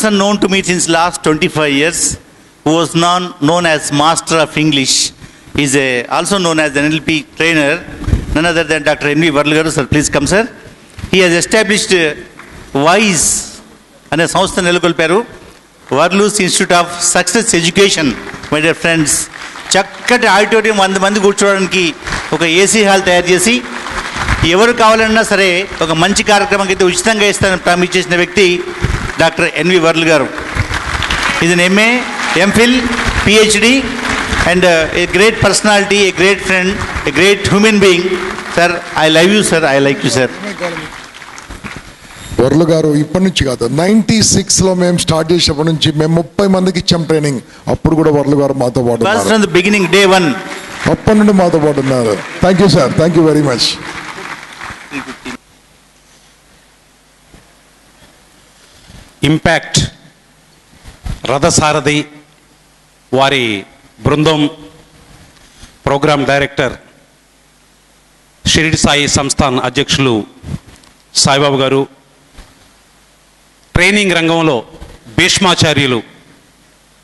person known to me since last 25 years, who was known as Master of English. He is also known as an NLP trainer, none other than Dr. N.V. Varlu garu. Sir, please come, sir. He has established WISE అనే సంస్థ నెలకొల్పారు. వర్లూస్ institute of success education. My dear friends, చక్కటి auditorium 100 మంది కూర్చోవడానికి ఒక AC hall తయారు చేసి ఎవరు కావాలన్నా సరే ఒక మంచి కార్యక్రమం అయితే ఉచితంగా ఇస్తానని ప్రామిస్ చేసిన వ్యక్తి డాక్టర్ ఎన్వి వర్లు గారు. Is an MA, MPhil, PhD and a great personality, a great friend, a great human being. Sir, I love you sir, I like you sir. Varlu గారు ఇప్పటి నుంచి కాదు, 96లో మేము స్టార్ట్ చేసినప్పటి నుంచి మేము 30 మందికి ఇచ్చాం ట్రైనింగ్. అప్పుడు కూడా వర్లు గారు మాతో పాటు బిగినింగ్ డే 1 అప్పటి నుండి మాతో పాటు ఉన్నారు. Thank you sir, thank you very much. Impact రథసారథి వారి బృందం, ప్రోగ్రామ్ డైరెక్టర్ షిరిడి సాయి సంస్థాన్ అధ్యక్షులు సాయిబాబు గారు, ట్రైనింగ్ రంగంలో భీష్మాచార్యులు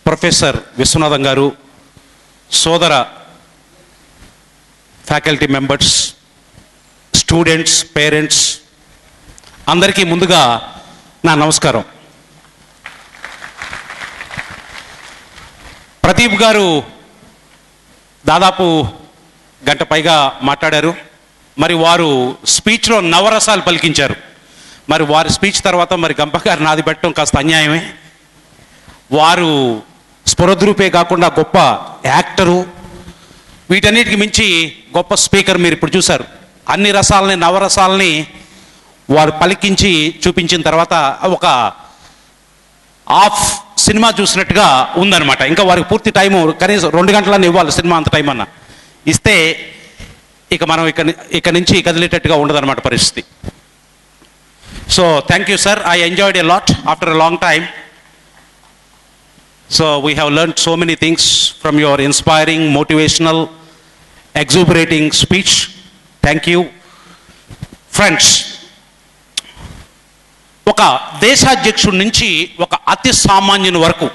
ప్రొఫెసర్ విశ్వనాథం గారు, సోదర ఫ్యాకల్టీ మెంబర్స్, స్టూడెంట్స్, పేరెంట్స్ అందరికీ ముందుగా నా నమస్కారం. ప్రదీప్ గారు దాదాపు గంట పైగా మాట్లాడారు. మరి వారు స్పీచ్లో నవరసాలు పలికించారు. మరి వారి స్పీచ్ తర్వాత మరి గంప గారు నాది పెట్టడం కాస్త అన్యాయమే. వారు స్ఫురద్రూపే కాకుండా గొప్ప యాక్టరు, వీటన్నిటికి మించి గొప్ప స్పీకర్. మీరు ఇప్పుడు చూశారు, అన్ని రసాలని, నవరసాలని వారు పలికించి చూపించిన తర్వాత ఒక హాఫ్ సినిమా చూసినట్టుగా ఉందన్నమాట. ఇంకా వారికి పూర్తి టైము కనీసం 2 గంటలన్నీ ఇవ్వాలి, సినిమా అంత టైం అన్న ఇస్తే ఇక మనం ఇక నుంచి కదిలేటట్టుగా ఉండదన్నమాట పరిస్థితి. So thank you sir, I enjoyed a lot after a long time. So we have learned so many things from your inspiring, motivational, exuberating speech. Thank you friends. ఒక దేశాధ్యక్షుడి నుంచి ఒక అతి సామాన్యుని వరకు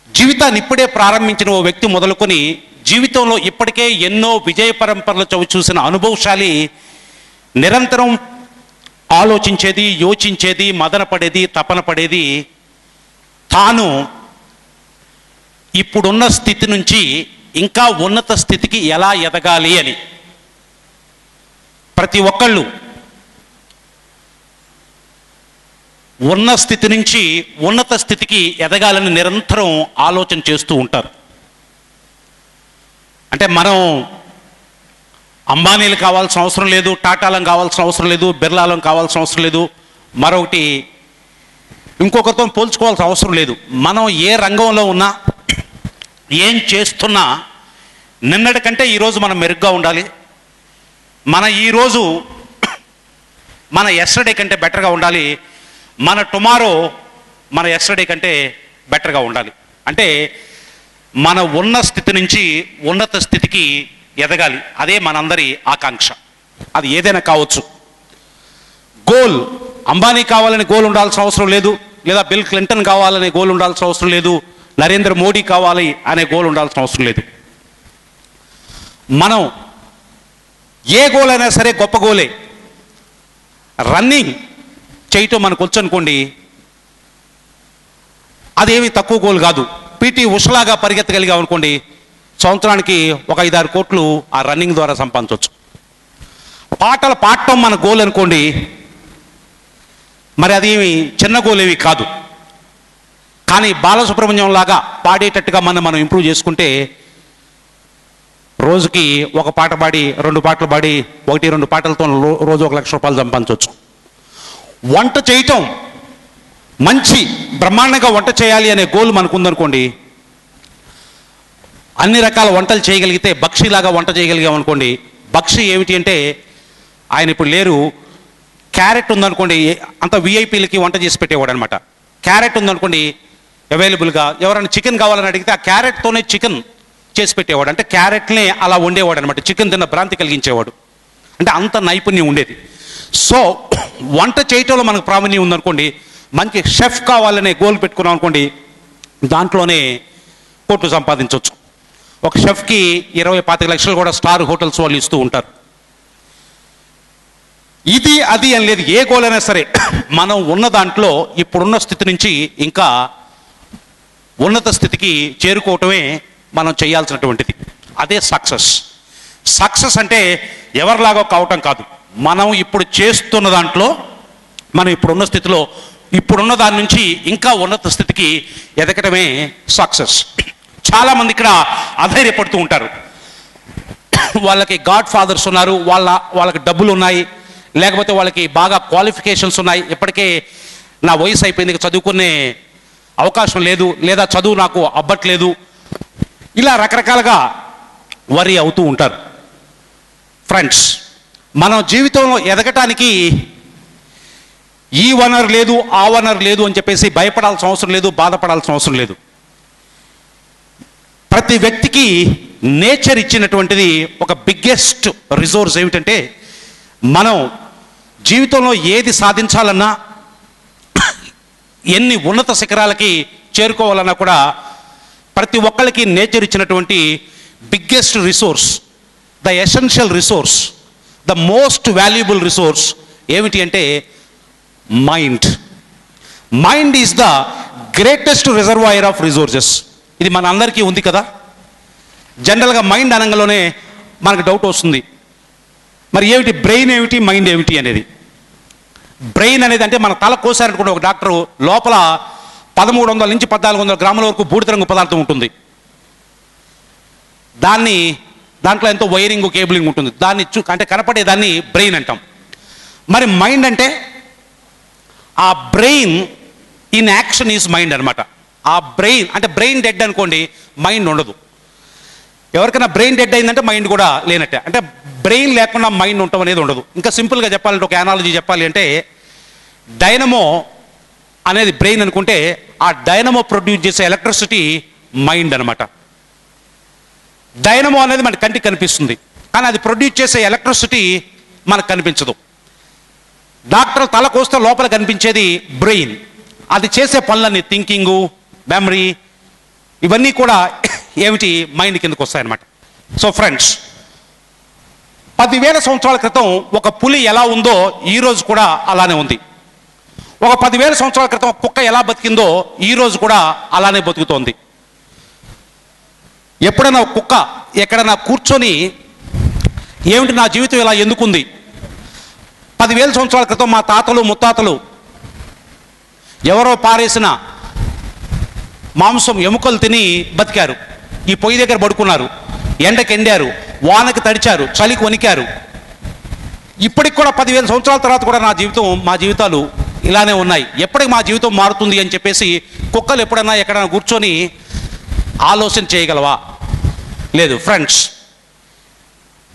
జీవితాన్ని ఇప్పుడే ప్రారంభించిన ఓ వ్యక్తి మొదలుకొని జీవితంలో ఇప్పటికే ఎన్నో విజయ పరంపరలు చవి చూసిన అనుభవశాలి నిరంతరం ఆలోచించేది, యోచించేది, మదనపడేది, తపన పడేది తాను ఇప్పుడున్న స్థితి నుంచి ఇంకా ఉన్నత స్థితికి ఎలా ఎదగాలి అని. ప్రతి ఒక్కళ్ళు ఉన్న స్థితి నుంచి ఉన్నత స్థితికి ఎదగాలని నిరంతరం ఆలోచన చేస్తూ ఉంటారు. అంటే మనం అంబానీలు కావాల్సిన అవసరం లేదు, టాటాలం కావాల్సిన అవసరం లేదు, బిర్లాలం కావాల్సిన అవసరం లేదు, మరొకటి ఇంకొకరితో పోల్చుకోవాల్సిన అవసరం లేదు. మనం ఏ రంగంలో ఉన్నా, ఏం చేస్తున్నా నిన్నటి కంటే ఈరోజు మనం మెరుగ్గా ఉండాలి. మన ఈరోజు మన ఎస్టర్డే కంటే బెటర్గా ఉండాలి. మన టుమారో మన ఎస్టర్డే కంటే బెటర్గా ఉండాలి. అంటే మన ఉన్న స్థితి నుంచి ఉన్నత స్థితికి ఎదగాలి. అదే మనందరి ఆకాంక్ష. అది ఏదైనా కావచ్చు. గోల్, అంబానీ కావాలని గోల్ ఉండాల్సిన అవసరం లేదు, లేదా బిల్ క్లింటన్ కావాలనే గోల్ ఉండాల్సిన అవసరం లేదు, నరేంద్ర మోడీ కావాలి అనే గోల్ ఉండాల్సిన అవసరం లేదు. మనం ఏ గోల్ అయినా సరే గొప్ప గోలే. రన్నింగ్ చేయటం మనకు వచ్చు అనుకోండి, అదేమి తక్కువ గోల్ కాదు. పిటి ఉషలాగా పరిగెత్తగలిగాం అనుకోండి, సంవత్సరానికి ఒక 5-6 కోట్లు ఆ రన్నింగ్ ద్వారా సంపాదించవచ్చు. పాటలు పాడటం మన గోల్ అనుకోండి, మరి అదేమి చిన్న గోల్ ఏవి కాదు. కానీ బాలసుబ్రహ్మణ్యం లాగా పాడేటట్టుగా మనం ఇంప్రూవ్ చేసుకుంటే రోజుకి ఒక పాట పాడి, 2 పాటలు పాడి, 1-2 పాటలతో రోజు 1 లక్ష రూపాయలు సంపాదించవచ్చు. వంట చేయటం, మంచి బ్రహ్మాండంగా వంట చేయాలి అనే గోల్ మనకు ఉందనుకోండి, అన్ని రకాల వంటలు చేయగలిగితే, బక్షిలాగా వంట చేయగలిగాం అనుకోండి. బక్షి ఏమిటి అంటే, ఆయన ఇప్పుడు లేరు, క్యారెట్ ఉందనుకోండి, అంత విఐపీలకి వంట చేసి పెట్టేవాడు అనమాట. క్యారెట్ ఉందనుకోండి అవైలబుల్గా, ఎవరైనా చికెన్ కావాలని అడిగితే ఆ క్యారెట్తోనే చికెన్ చేసి పెట్టేవాడు. అంటే క్యారెట్నే అలా వండేవాడు అనమాట, చికెన్ తిన్న భ్రాంతి కలిగించేవాడు. అంటే అంత నైపుణ్యం ఉండేది. సో వంట చేయటంలో మనకు ప్రావీణ్యం ఉందనుకోండి, మంచి షెఫ్ కావాలనే గోల్ పెట్టుకున్నాం అనుకోండి, దాంట్లోనే కోట్లు సంపాదించవచ్చు. ఒక షెఫ్కి 20-25 లక్షలు కూడా స్టార్ హోటల్స్ వాళ్ళు ఇస్తూ ఉంటారు. ఇది అది అని లేదు, ఏ గోల్ అయినా సరే మనం ఉన్న దాంట్లో ఇప్పుడున్న స్థితి నుంచి ఇంకా ఉన్నత స్థితికి చేరుకోవటమే మనం చేయాల్సినటువంటిది. అదే సక్సెస్. సక్సెస్ అంటే ఎవరిలాగో కావటం కాదు, మనం ఇప్పుడు చేస్తున్న దాంట్లో, మనం ఇప్పుడున్న స్థితిలో, ఇప్పుడున్న దాని నుంచి ఇంకా ఉన్నత స్థితికి ఎదగటమే సక్సెస్. చాలామంది ఇక్కడ అధైర్యపడుతూ ఉంటారు. వాళ్ళకి గాడ్ ఫాదర్స్ ఉన్నారు, వాళ్ళకి డబ్బులు ఉన్నాయి, లేకపోతే వాళ్ళకి బాగా క్వాలిఫికేషన్స్ ఉన్నాయి, ఇప్పటికే నా వయసు అయిపోయింది, చదువుకునే అవకాశం లేదు, లేదా చదువు నాకు అబ్బట్లేదు, ఇలా రకరకాలుగా వరి అవుతూ ఉంటారు. ఫ్రెండ్స్, మనం జీవితంలో ఎదగటానికి ఈ వనరు లేదు, ఆ వనరు లేదు అని చెప్పేసి భయపడాల్సిన అవసరం లేదు, బాధపడాల్సిన అవసరం లేదు. ప్రతి వ్యక్తికి నేచర్ ఇచ్చినటువంటిది ఒక బిగ్గెస్ట్ రిసోర్స్ ఏమిటంటే, మనం జీవితంలో ఏది సాధించాలన్నా, ఎన్ని ఉన్నత శిఖరాలకి చేరుకోవాలన్నా కూడా ప్రతి ఒక్కరికి నేచర్ ఇచ్చినటువంటి biggest resource, the essential resource, the most valuable resource ఏమిటి అంటే mind. Mind is the greatest reservoir of resources. ఇది మన అందరికీ ఉంది కదా. జనరల్గా మైండ్ అనగానే మనకు డౌట్ వస్తుంది, మరి ఏమిటి బ్రెయిన్ ఏమిటి, మైండ్ ఏమిటి అనేది. బ్రెయిన్ అనేది అంటే మన తల కోసారనుకుంటే ఒక డాక్టరు లోపల 1300 నుంచి 1400 గ్రాముల వరకు బూడిద రంగు పదార్థం ఉంటుంది. దాంట్లో ఎంతో వైరింగ్, కేబులింగ్ ఉంటుంది. దాన్ని అంటే కనపడేదాన్ని బ్రెయిన్ అంటాం. మరి మైండ్ అంటే, ఆ brain in action is mind అనమాట. ఆ బ్రెయిన్ అంటే బ్రెయిన్ డెడ్ అనుకోండి, మైండ్ ఉండదు. ఎవరికైనా బ్రెయిన్ డెడ్ అయిందంటే మైండ్ కూడా లేనట్టే. అంటే బ్రెయిన్ లేకుండా మైండ్ ఉండటం అనేది ఉండదు. ఇంకా సింపుల్గా చెప్పాలంటే, ఒక అనాలజీ చెప్పాలి అంటే, డైనమో అనేది బ్రెయిన్ అనుకుంటే, ఆ డైనమో ప్రొడ్యూస్ చేసే ఎలక్ట్రిసిటీ మైండ్ అనమాట. డైనమో అనేది మనకి కంటికి కనిపిస్తుంది, కానీ అది ప్రొడ్యూస్ చేసే ఎలక్ట్రిసిటీ మనకు కనిపించదు. డాక్టర్ తల కోస్తే లోపల కనిపించేది బ్రెయిన్. అది చేసే పనులన్నీ థింకింగు, మెమరీ, ఇవన్నీ కూడా ఏమిటి, మైండ్ కిందకు వస్తాయన్నమాట. సో ఫ్రెండ్స్, 10,000 సంవత్సరాల క్రితం ఒక పులి ఎలా ఉందో ఈరోజు కూడా అలానే ఉంది. ఒక 10,000 సంవత్సరాల క్రితం కుక్క ఎలా బతికిందో ఈరోజు కూడా అలానే బతుకుతోంది. ఎప్పుడైనా కుక్క ఎక్కడైనా కూర్చొని ఏమిటి నా జీవితం ఇలా ఎందుకుంది, 10,000 సంవత్సరాల క్రితం మా తాతలు ముత్తాతలు ఎవరో పారేసిన మాంసం ఎముకలు తిని బతికారు, ఈ పొయ్యి దగ్గర పడుకున్నారు, ఎండకి ఎండారు, వానకి తడిచారు, చలికి వణికారు. ఇప్పటికి కూడా 10,000 సంవత్సరాల తర్వాత కూడా మా జీవితాలు ఇలానే ఉన్నాయి. ఎప్పటికి మా జీవితం మారుతుంది అని చెప్పేసి కుక్కలు ఎప్పుడైనా ఎక్కడైనా కూర్చొని ఆలోచన చేయగలవా? లేదు. ఫ్రెండ్స్,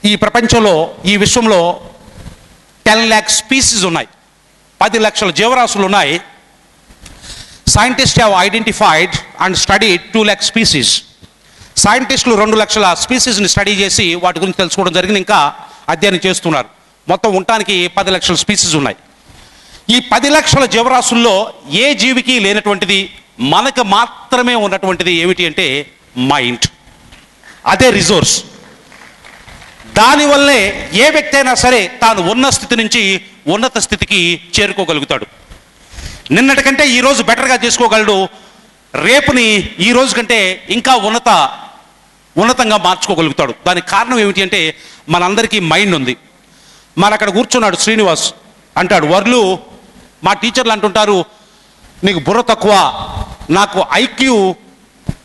ఈ ప్రపంచంలో, ఈ విశ్వంలో 10 lakh స్పీసీస్ ఉన్నాయి, 10 లక్షల జీవరాశులు ఉన్నాయి. Scientist have identified and studied 2 lakh species. సైంటిస్టులు 2 లక్షల స్పీసీస్ని స్టడీ చేసి వాటి గురించి తెలుసుకోవడం జరిగింది, ఇంకా అధ్యయనం చేస్తున్నారు. మొత్తం ఉండటానికి 10 లక్షల స్పీసీస్ ఉన్నాయి. ఈ 10 లక్షల జీవరాశుల్లో ఏ జీవికి లేనటువంటిది, మనకు మాత్రమే ఉన్నటువంటిది ఏమిటి అంటే మైండ్. అదే రిసోర్స్. దానివల్లే ఏ వ్యక్తి అయినా సరే తాను ఉన్న స్థితి నుంచి ఉన్నత స్థితికి చేరుకోగలుగుతాడు. నిన్నటి కంటే ఈరోజు బెటర్గా చేసుకోగలడు, రేపుని ఈ రోజు కంటే ఇంకా ఉన్నతంగా మార్చుకోగలుగుతాడు. దానికి కారణం ఏమిటి అంటే మనందరికీ మైండ్ ఉంది. మన అక్కడ కూర్చున్నాడు శ్రీనివాస్, అంటాడు, వర్లు మా టీచర్లు అంటుంటారు నీకు బుర్ర తక్కువ, నాకు ఐక్యూ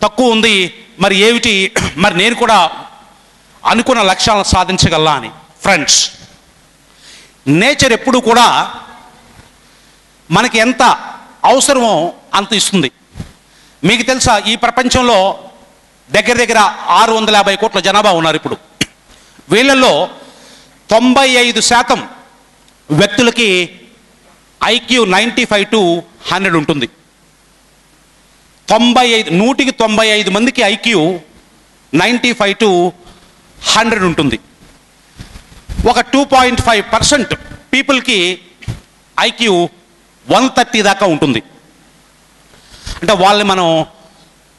తక్కువ ఉంది, మరి ఏమిటి, మరి నేను కూడా అనుకున్న లక్ష్యాలను సాధించగలనా అని. ఫ్రెండ్స్, నేచర్ ఎప్పుడు కూడా మనకి ఎంత అవసరమో అంత ఇస్తుంది. మీకు తెలుసా, ఈ ప్రపంచంలో దగ్గర 650 కోట్ల జనాభా ఉన్నారు ఇప్పుడు. వీళ్ళల్లో 95% వ్యక్తులకి ఐక్యూ 95 to 100 ఉంటుంది. 195 మందికి ఐక్యూ 95 to 100 ఉంటుంది. ఒక 2.5% పీపుల్కి ఐక్యూ 130 దాకా ఉంటుంది. అంటే వాళ్ళని మనం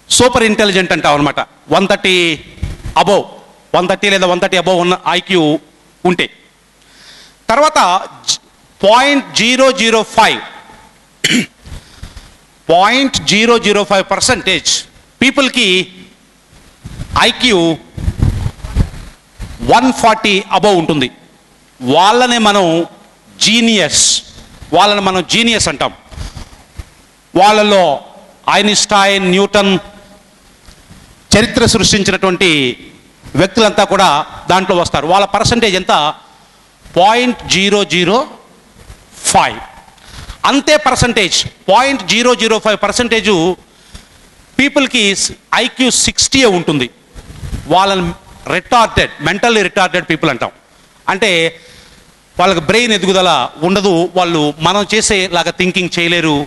సూపర్ ఇంటెలిజెంట్ అంటాం అనమాట. 130 అబోవ్, 130 లేదా 130 అబోవ్ ఉన్న ఐక్యూ ఉంటే. తర్వాత 0.005% పీపుల్కి ఐక్యూ 140 అబోవ్ ఉంటుంది. వాళ్ళని మనం జీనియస్ అంటాం. వాళ్ళలో ఐన్స్టైన్, న్యూటన్, చరిత్ర సృష్టించినటువంటి వ్యక్తులంతా కూడా దాంట్లో వస్తారు. వాళ్ళ పర్సంటేజ్ ఎంత? 0.005. అంతే పర్సంటేజ్ 0.005% పీపుల్కి ఐక్యూ 60 ఉంటుంది. వాళ్ళని మెంటల్లీ రిటార్డెడ్ పీపుల్ అంటాం. అంటే వాళ్ళకి బ్రెయిన్ ఎదుగుదల ఉండదు, వాళ్ళు మనం చేసేలాగా థింకింగ్ చేయలేరు,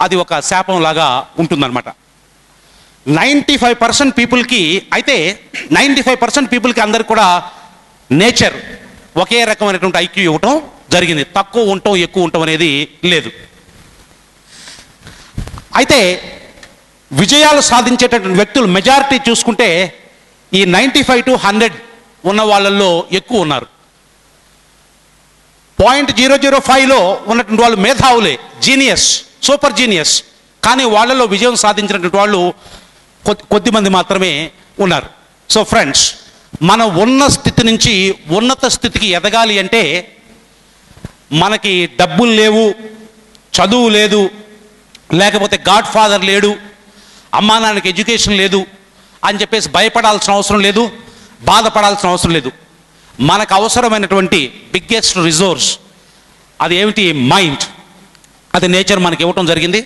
అది ఒక శాపం లాగా ఉంటుందన్నమాట. 95% పీపుల్కి, అయితే 95% పీపుల్కి అందరికి కూడా నేచర్ ఒకే రకమైనటువంటి ఐక్యూ ఇవ్వటం జరిగింది. తక్కువ ఉండటం ఎక్కువ ఉండటం అనేది లేదు. అయితే విజయాలు సాధించేటటువంటి వ్యక్తులు మెజారిటీ చూసుకుంటే ఈ 95 to 100 ఉన్న వాళ్ళల్లో ఎక్కువ ఉన్నారు. 0.005లో ఉన్నటువంటి వాళ్ళు మేధావులే, జీనియస్, సూపర్ జీనియస్. కానీ వాళ్ళలో విజయం సాధించినటువంటి వాళ్ళు కొద్దిమంది మాత్రమే ఉన్నారు. సో ఫ్రెండ్స్, మనం ఉన్న స్థితి నుంచి ఉన్నత స్థితికి ఎదగాలి అంటే మనకి డబ్బులు లేవు, చదువు లేదు, లేకపోతే గాడ్ ఫాదర్ లేడు, అమ్మా నాన్నకి ఎడ్యుకేషన్ లేదు అని చెప్పేసి భయపడాల్సిన అవసరం లేదు, బాధపడాల్సిన అవసరం లేదు. మనకు అవసరమైనటువంటి బిగ్గెస్ట్ రిసోర్స్ అది ఏమిటి? మైండ్. అది నేచర్ మనకి ఇవ్వటం జరిగింది.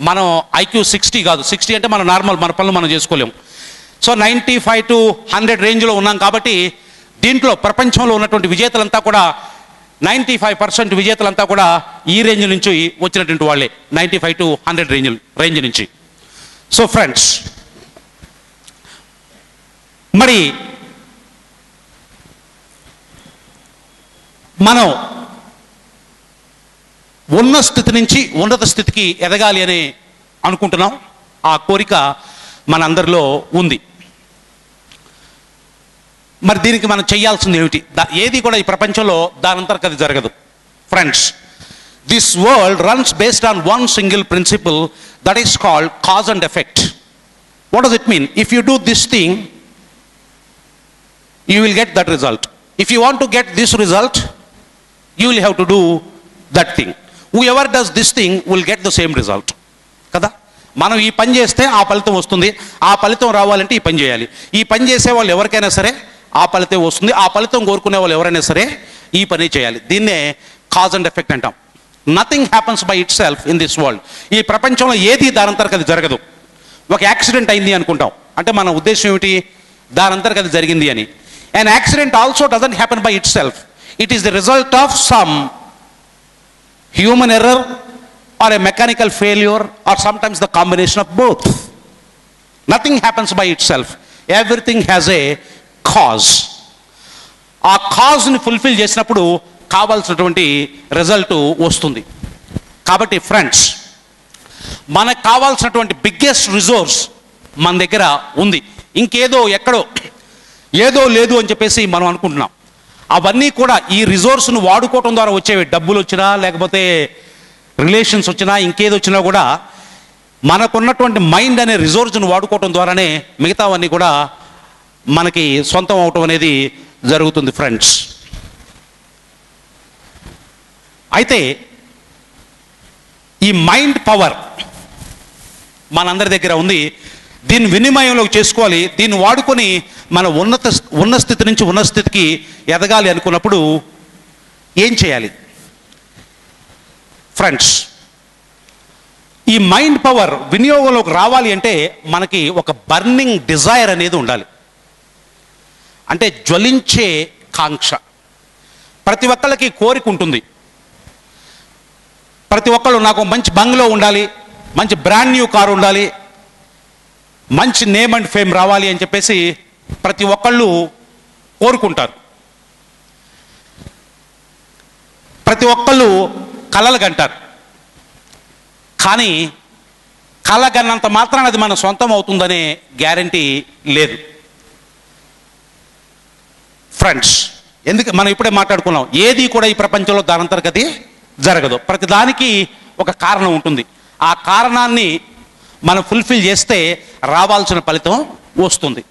మనం ఐక్యూ 60 కాదు, 60 అంటే మనం నార్మల్, మన పనులు మనం చేసుకోలేము. సో 95 to 100 రేంజ్లో ఉన్నాం. కాబట్టి దీంట్లో ప్రపంచంలో ఉన్నటువంటి విజేతలంతా కూడా 95% విజేతలంతా కూడా ఈ రేంజ్ నుంచి వచ్చినటువంటి వాళ్ళే, 95 to 100 రేంజ్ నుంచి. సో ఫ్రెండ్స్, మరి మనం ఉన్న స్థితి నుంచి ఉన్నత స్థితికి ఎదగాలి అని అనుకుంటున్నాం. ఆ కోరిక మనందరిలో ఉంది. మరి దీనికి మనం చేయాల్సింది ఏమిటి? ఏది కూడా ఈ ప్రపంచంలో దానంతరకు అది జరగదు. Friends, this world runs based on one single principle, that is called cause and effect. What does it mean? If you do this thing, you will get that result. If you want to get this result, you will have to do that thing. Whoever does this thing will get the same result. కదా? మనం ఈ పని చేస్తే ఆ ఫలితం వస్తుంది, ఆ ఫలితం రావాలంటే ఈ పని చేయాలి. ఈ పని చేసే వాళ్ళు ఎవరికైనా సరే ఆ ఫలితం వస్తుంది, ఆ ఫలితం కోరుకునే వాళ్ళు ఎవరైనా సరే ఈ పని చేయాలి. దీన్నే కాజ్ అండ్ ఎఫెక్ట్ అంటాం. Nothing happens by it self in this world. ఈ ప్రపంచంలో ఏది దానంతరకు అది జరగదు. ఒక యాక్సిడెంట్ అయింది అనుకుంటాం, అంటే మన ఉద్దేశం ఏమిటి? దానంతరకు అది జరిగింది అని. An accident also doesn't happen by itself. It is the result of some human error or a mechanical failure or sometimes the combination of both. Nothing happens by itself. Everything has a cause. ఆ కాజ్ని fulfil చేసినప్పుడు కావాల్సినటువంటి result వస్తుంది. కాబట్టి friends, మనకు కావాల్సినటువంటి biggest resource మన దగ్గర ఉంది. ఇంకేదో ఎక్కడో ఏదో లేదు అని చెప్పేసి మనం అనుకుంటున్నాం. అవన్నీ కూడా ఈ రిసోర్స్ను వాడుకోవటం ద్వారా వచ్చేవి. డబ్బులు వచ్చినా, లేకపోతే రిలేషన్స్ వచ్చినా, ఇంకేది వచ్చినా కూడా మనకున్నటువంటి మైండ్ అనే రిసోర్స్ను వాడుకోవటం ద్వారానే మిగతావన్నీ కూడా మనకి సొంతం అవటం అనేది జరుగుతుంది ఫ్రెండ్స్. అయితే ఈ మైండ్ పవర్ మనందరి దగ్గర ఉంది. దీన్ని వినిమయంలోకి చేసుకోవాలి. దీన్ని వాడుకొని మన ఉన్న స్థితి నుంచి ఉన్న స్థితికి ఎదగాలి అనుకున్నప్పుడు ఏం చేయాలి? ఫ్రెండ్స్, ఈ మైండ్ పవర్ వినియోగంలోకి రావాలి అంటే మనకి ఒక బర్నింగ్ డిజైర్ అనేది ఉండాలి. అంటే జ్వలించే కాంక్ష. ప్రతి ఒక్కళ్ళకి కోరిక ఉంటుంది. ప్రతి ఒక్కళ్ళు నాకు మంచి బంగ్లో ఉండాలి, మంచి బ్రాండ్ న్యూ కారు ఉండాలి, మంచి నేమ్ అండ్ ఫేమ్ రావాలి అని చెప్పేసి ప్రతి ఒక్కళ్ళు కోరుకుంటారు. ప్రతి ఒక్కళ్ళు కలలు కంటారు. కానీ కళ కన్నంత మాత్రాన అది మన సొంతం అవుతుందనే గ్యారంటీ లేదు ఫ్రెండ్స్. ఎందుకు మనం ఇప్పుడే మాట్లాడుకున్నాం, ఏది కూడా ఈ ప్రపంచంలో దానంతర్గతి జరగదు. ప్రతిదానికి ఒక కారణం ఉంటుంది. ఆ కారణాన్ని మనం ఫుల్ఫిల్ చేస్తే రావాల్సిన ఫలితం వస్తుంది.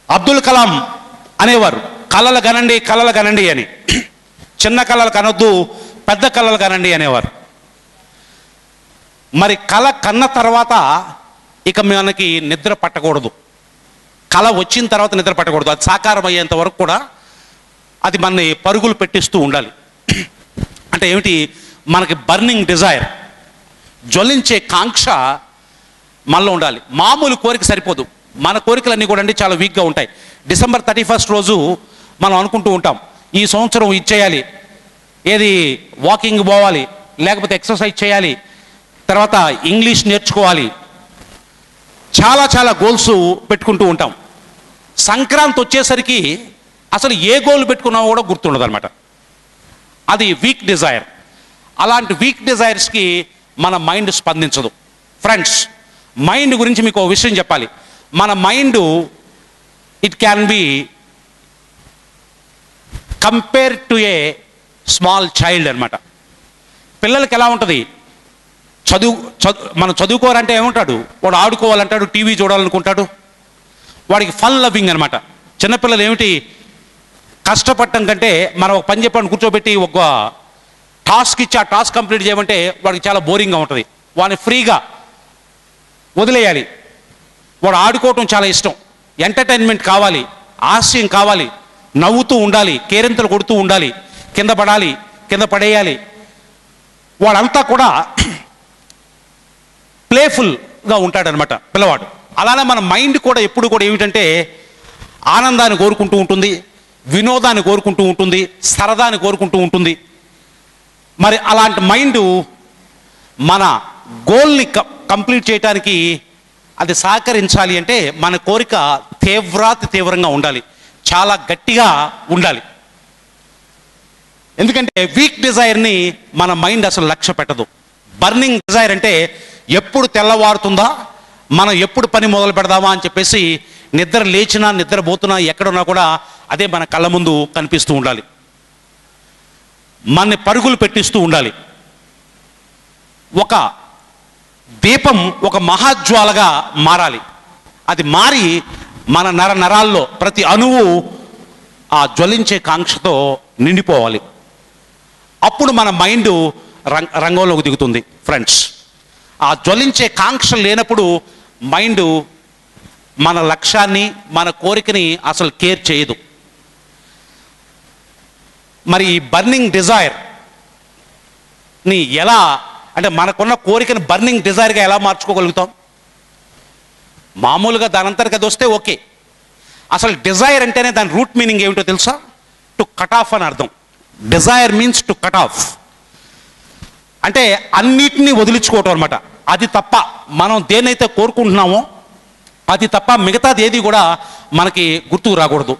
అబ్దుల్ కలాం అనేవారు, కలలు కనండి అని. చిన్న కళలు కనొద్దు, పెద్ద కళలు కనండి అనేవారు. మరి కళ కన్న తర్వాత ఇక మనకి నిద్ర పట్టకూడదు. కళ వచ్చిన తర్వాత నిద్ర పట్టకూడదు. అది సాకారం అయ్యేంత వరకు కూడా అది మనని పరుగులు పెట్టిస్తూ ఉండాలి. అంటే ఏమిటి, మనకి బర్నింగ్ డిజైర్, జ్వలించే కాంక్ష మనలో ఉండాలి. మామూలు కోరిక సరిపోదు. మన కోరికలన్నీ కూడా అండి చాలా వీక్గా ఉంటాయి. December 31 రోజు మనం అనుకుంటూ ఉంటాం, ఈ సంవత్సరం ఇచ్చేయాలి, ఏది వాకింగ్ పోవాలి, లేకపోతే ఎక్సర్సైజ్ చేయాలి, తర్వాత ఇంగ్లీష్ నేర్చుకోవాలి, చాలా చాలా గోల్స్ పెట్టుకుంటూ ఉంటాం. సంక్రాంతి వచ్చేసరికి అసలు ఏ గోల్ పెట్టుకున్నామో కూడా గుర్తుండదు అనమాట. అది వీక్ డిజైర్. అలాంటి వీక్ డిజైర్స్కి మన మైండ్ స్పందించదు. ఫ్రెండ్స్, మైండ్ గురించి మీకు ఒక విషయం చెప్పాలి. మన mind it can be compare to a small child అనమాట. పిల్లలకి ఎలా ఉంటుంది, మనం చదువుకోవాలంటే ఏమంటాడు, వాడు ఆడుకోవాలంటాడు, టీవీ చూడాలనుకుంటాడు, వాడికి ఫన్ లవింగ్ అనమాట. చిన్నపిల్లలు ఏమిటి, కష్టపడటం కంటే మనం ఒక పని చెప్పాలని కూర్చోబెట్టి ఒక టాస్క్ ఇచ్చి ఆ టాస్క్ కంప్లీట్ చేయమంటే వాడికి చాలా బోరింగ్గా ఉంటుంది. వాడిని ఫ్రీగా వదిలేయాలి. వాడు ఆడుకోవటం చాలా ఇష్టం, ఎంటర్టైన్మెంట్ కావాలి, హాస్యం కావాలి, నవ్వుతూ ఉండాలి, కేరింతలు కొడుతూ ఉండాలి, కింద పడాలి, కింద పడేయాలి. వాడంతా కూడా ప్లేఫుల్గా ఉంటాడనమాట పిల్లవాడు. అలానే మన మైండ్ కూడా ఎప్పుడు కూడా ఏమిటంటే ఆనందాన్ని కోరుకుంటూ ఉంటుంది, వినోదాన్ని కోరుకుంటూ ఉంటుంది, సరదాన్ని కోరుకుంటూ ఉంటుంది. మరి అలాంటి మైండ్ మన గోల్ని కంప్లీట్ చేయడానికి అది సహకరించాలి అంటే మన కోరిక తీవ్రంగా ఉండాలి, చాలా గట్టిగా ఉండాలి. ఎందుకంటే వీక్ డిజైర్ని మన మైండ్ అసలు లక్ష్య పెట్టదు. బర్నింగ్ డిజైర్ అంటే ఎప్పుడు తెల్లవారుతుందా, మనం ఎప్పుడు పని మొదలు పెడదామా అని చెప్పేసి నిద్ర లేచినా నిద్రపోతున్నా ఎక్కడున్నా కూడా అదే మన కళ్ళ ముందు కనిపిస్తూ ఉండాలి, మనని పరుగులు పెట్టిస్తూ ఉండాలి. ఒక దీపం ఒక మహాజ్వాలగా మారాలి. అది మారి మన నరాల్లో ప్రతి అణువు ఆ జ్వలించే కాంక్షతో నిండిపోవాలి. అప్పుడు మన మైండ్ రంగంలోకి దిగుతుంది ఫ్రెండ్స్. ఆ జ్వలించే కాంక్ష లేనప్పుడు మైండ్ మన లక్ష్యాన్ని, మన కోరికని అసలు కేర్ చేయదు. మరి ఈ బర్నింగ్ డిజైర్ని ఎలా, అంటే మనకున్న కోరికను బర్నింగ్ డిజైర్గా ఎలా మార్చుకోగలుగుతాం? మామూలుగా దాని అంతర్గతి వస్తే ఓకే. అసలు డిజైర్ అంటేనే దాని రూట్ మీనింగ్ ఏమిటో తెలుసా? టు కట్ ఆఫ్ అని అర్థం. Desire means to cut off, అంటే అన్నిటినీ వదిలించుకోవటం అనమాట. అది తప్ప మనం దేనైతే కోరుకుంటున్నామో అది తప్ప మిగతాది ఏది కూడా మనకి గుర్తుకు రాకూడదు.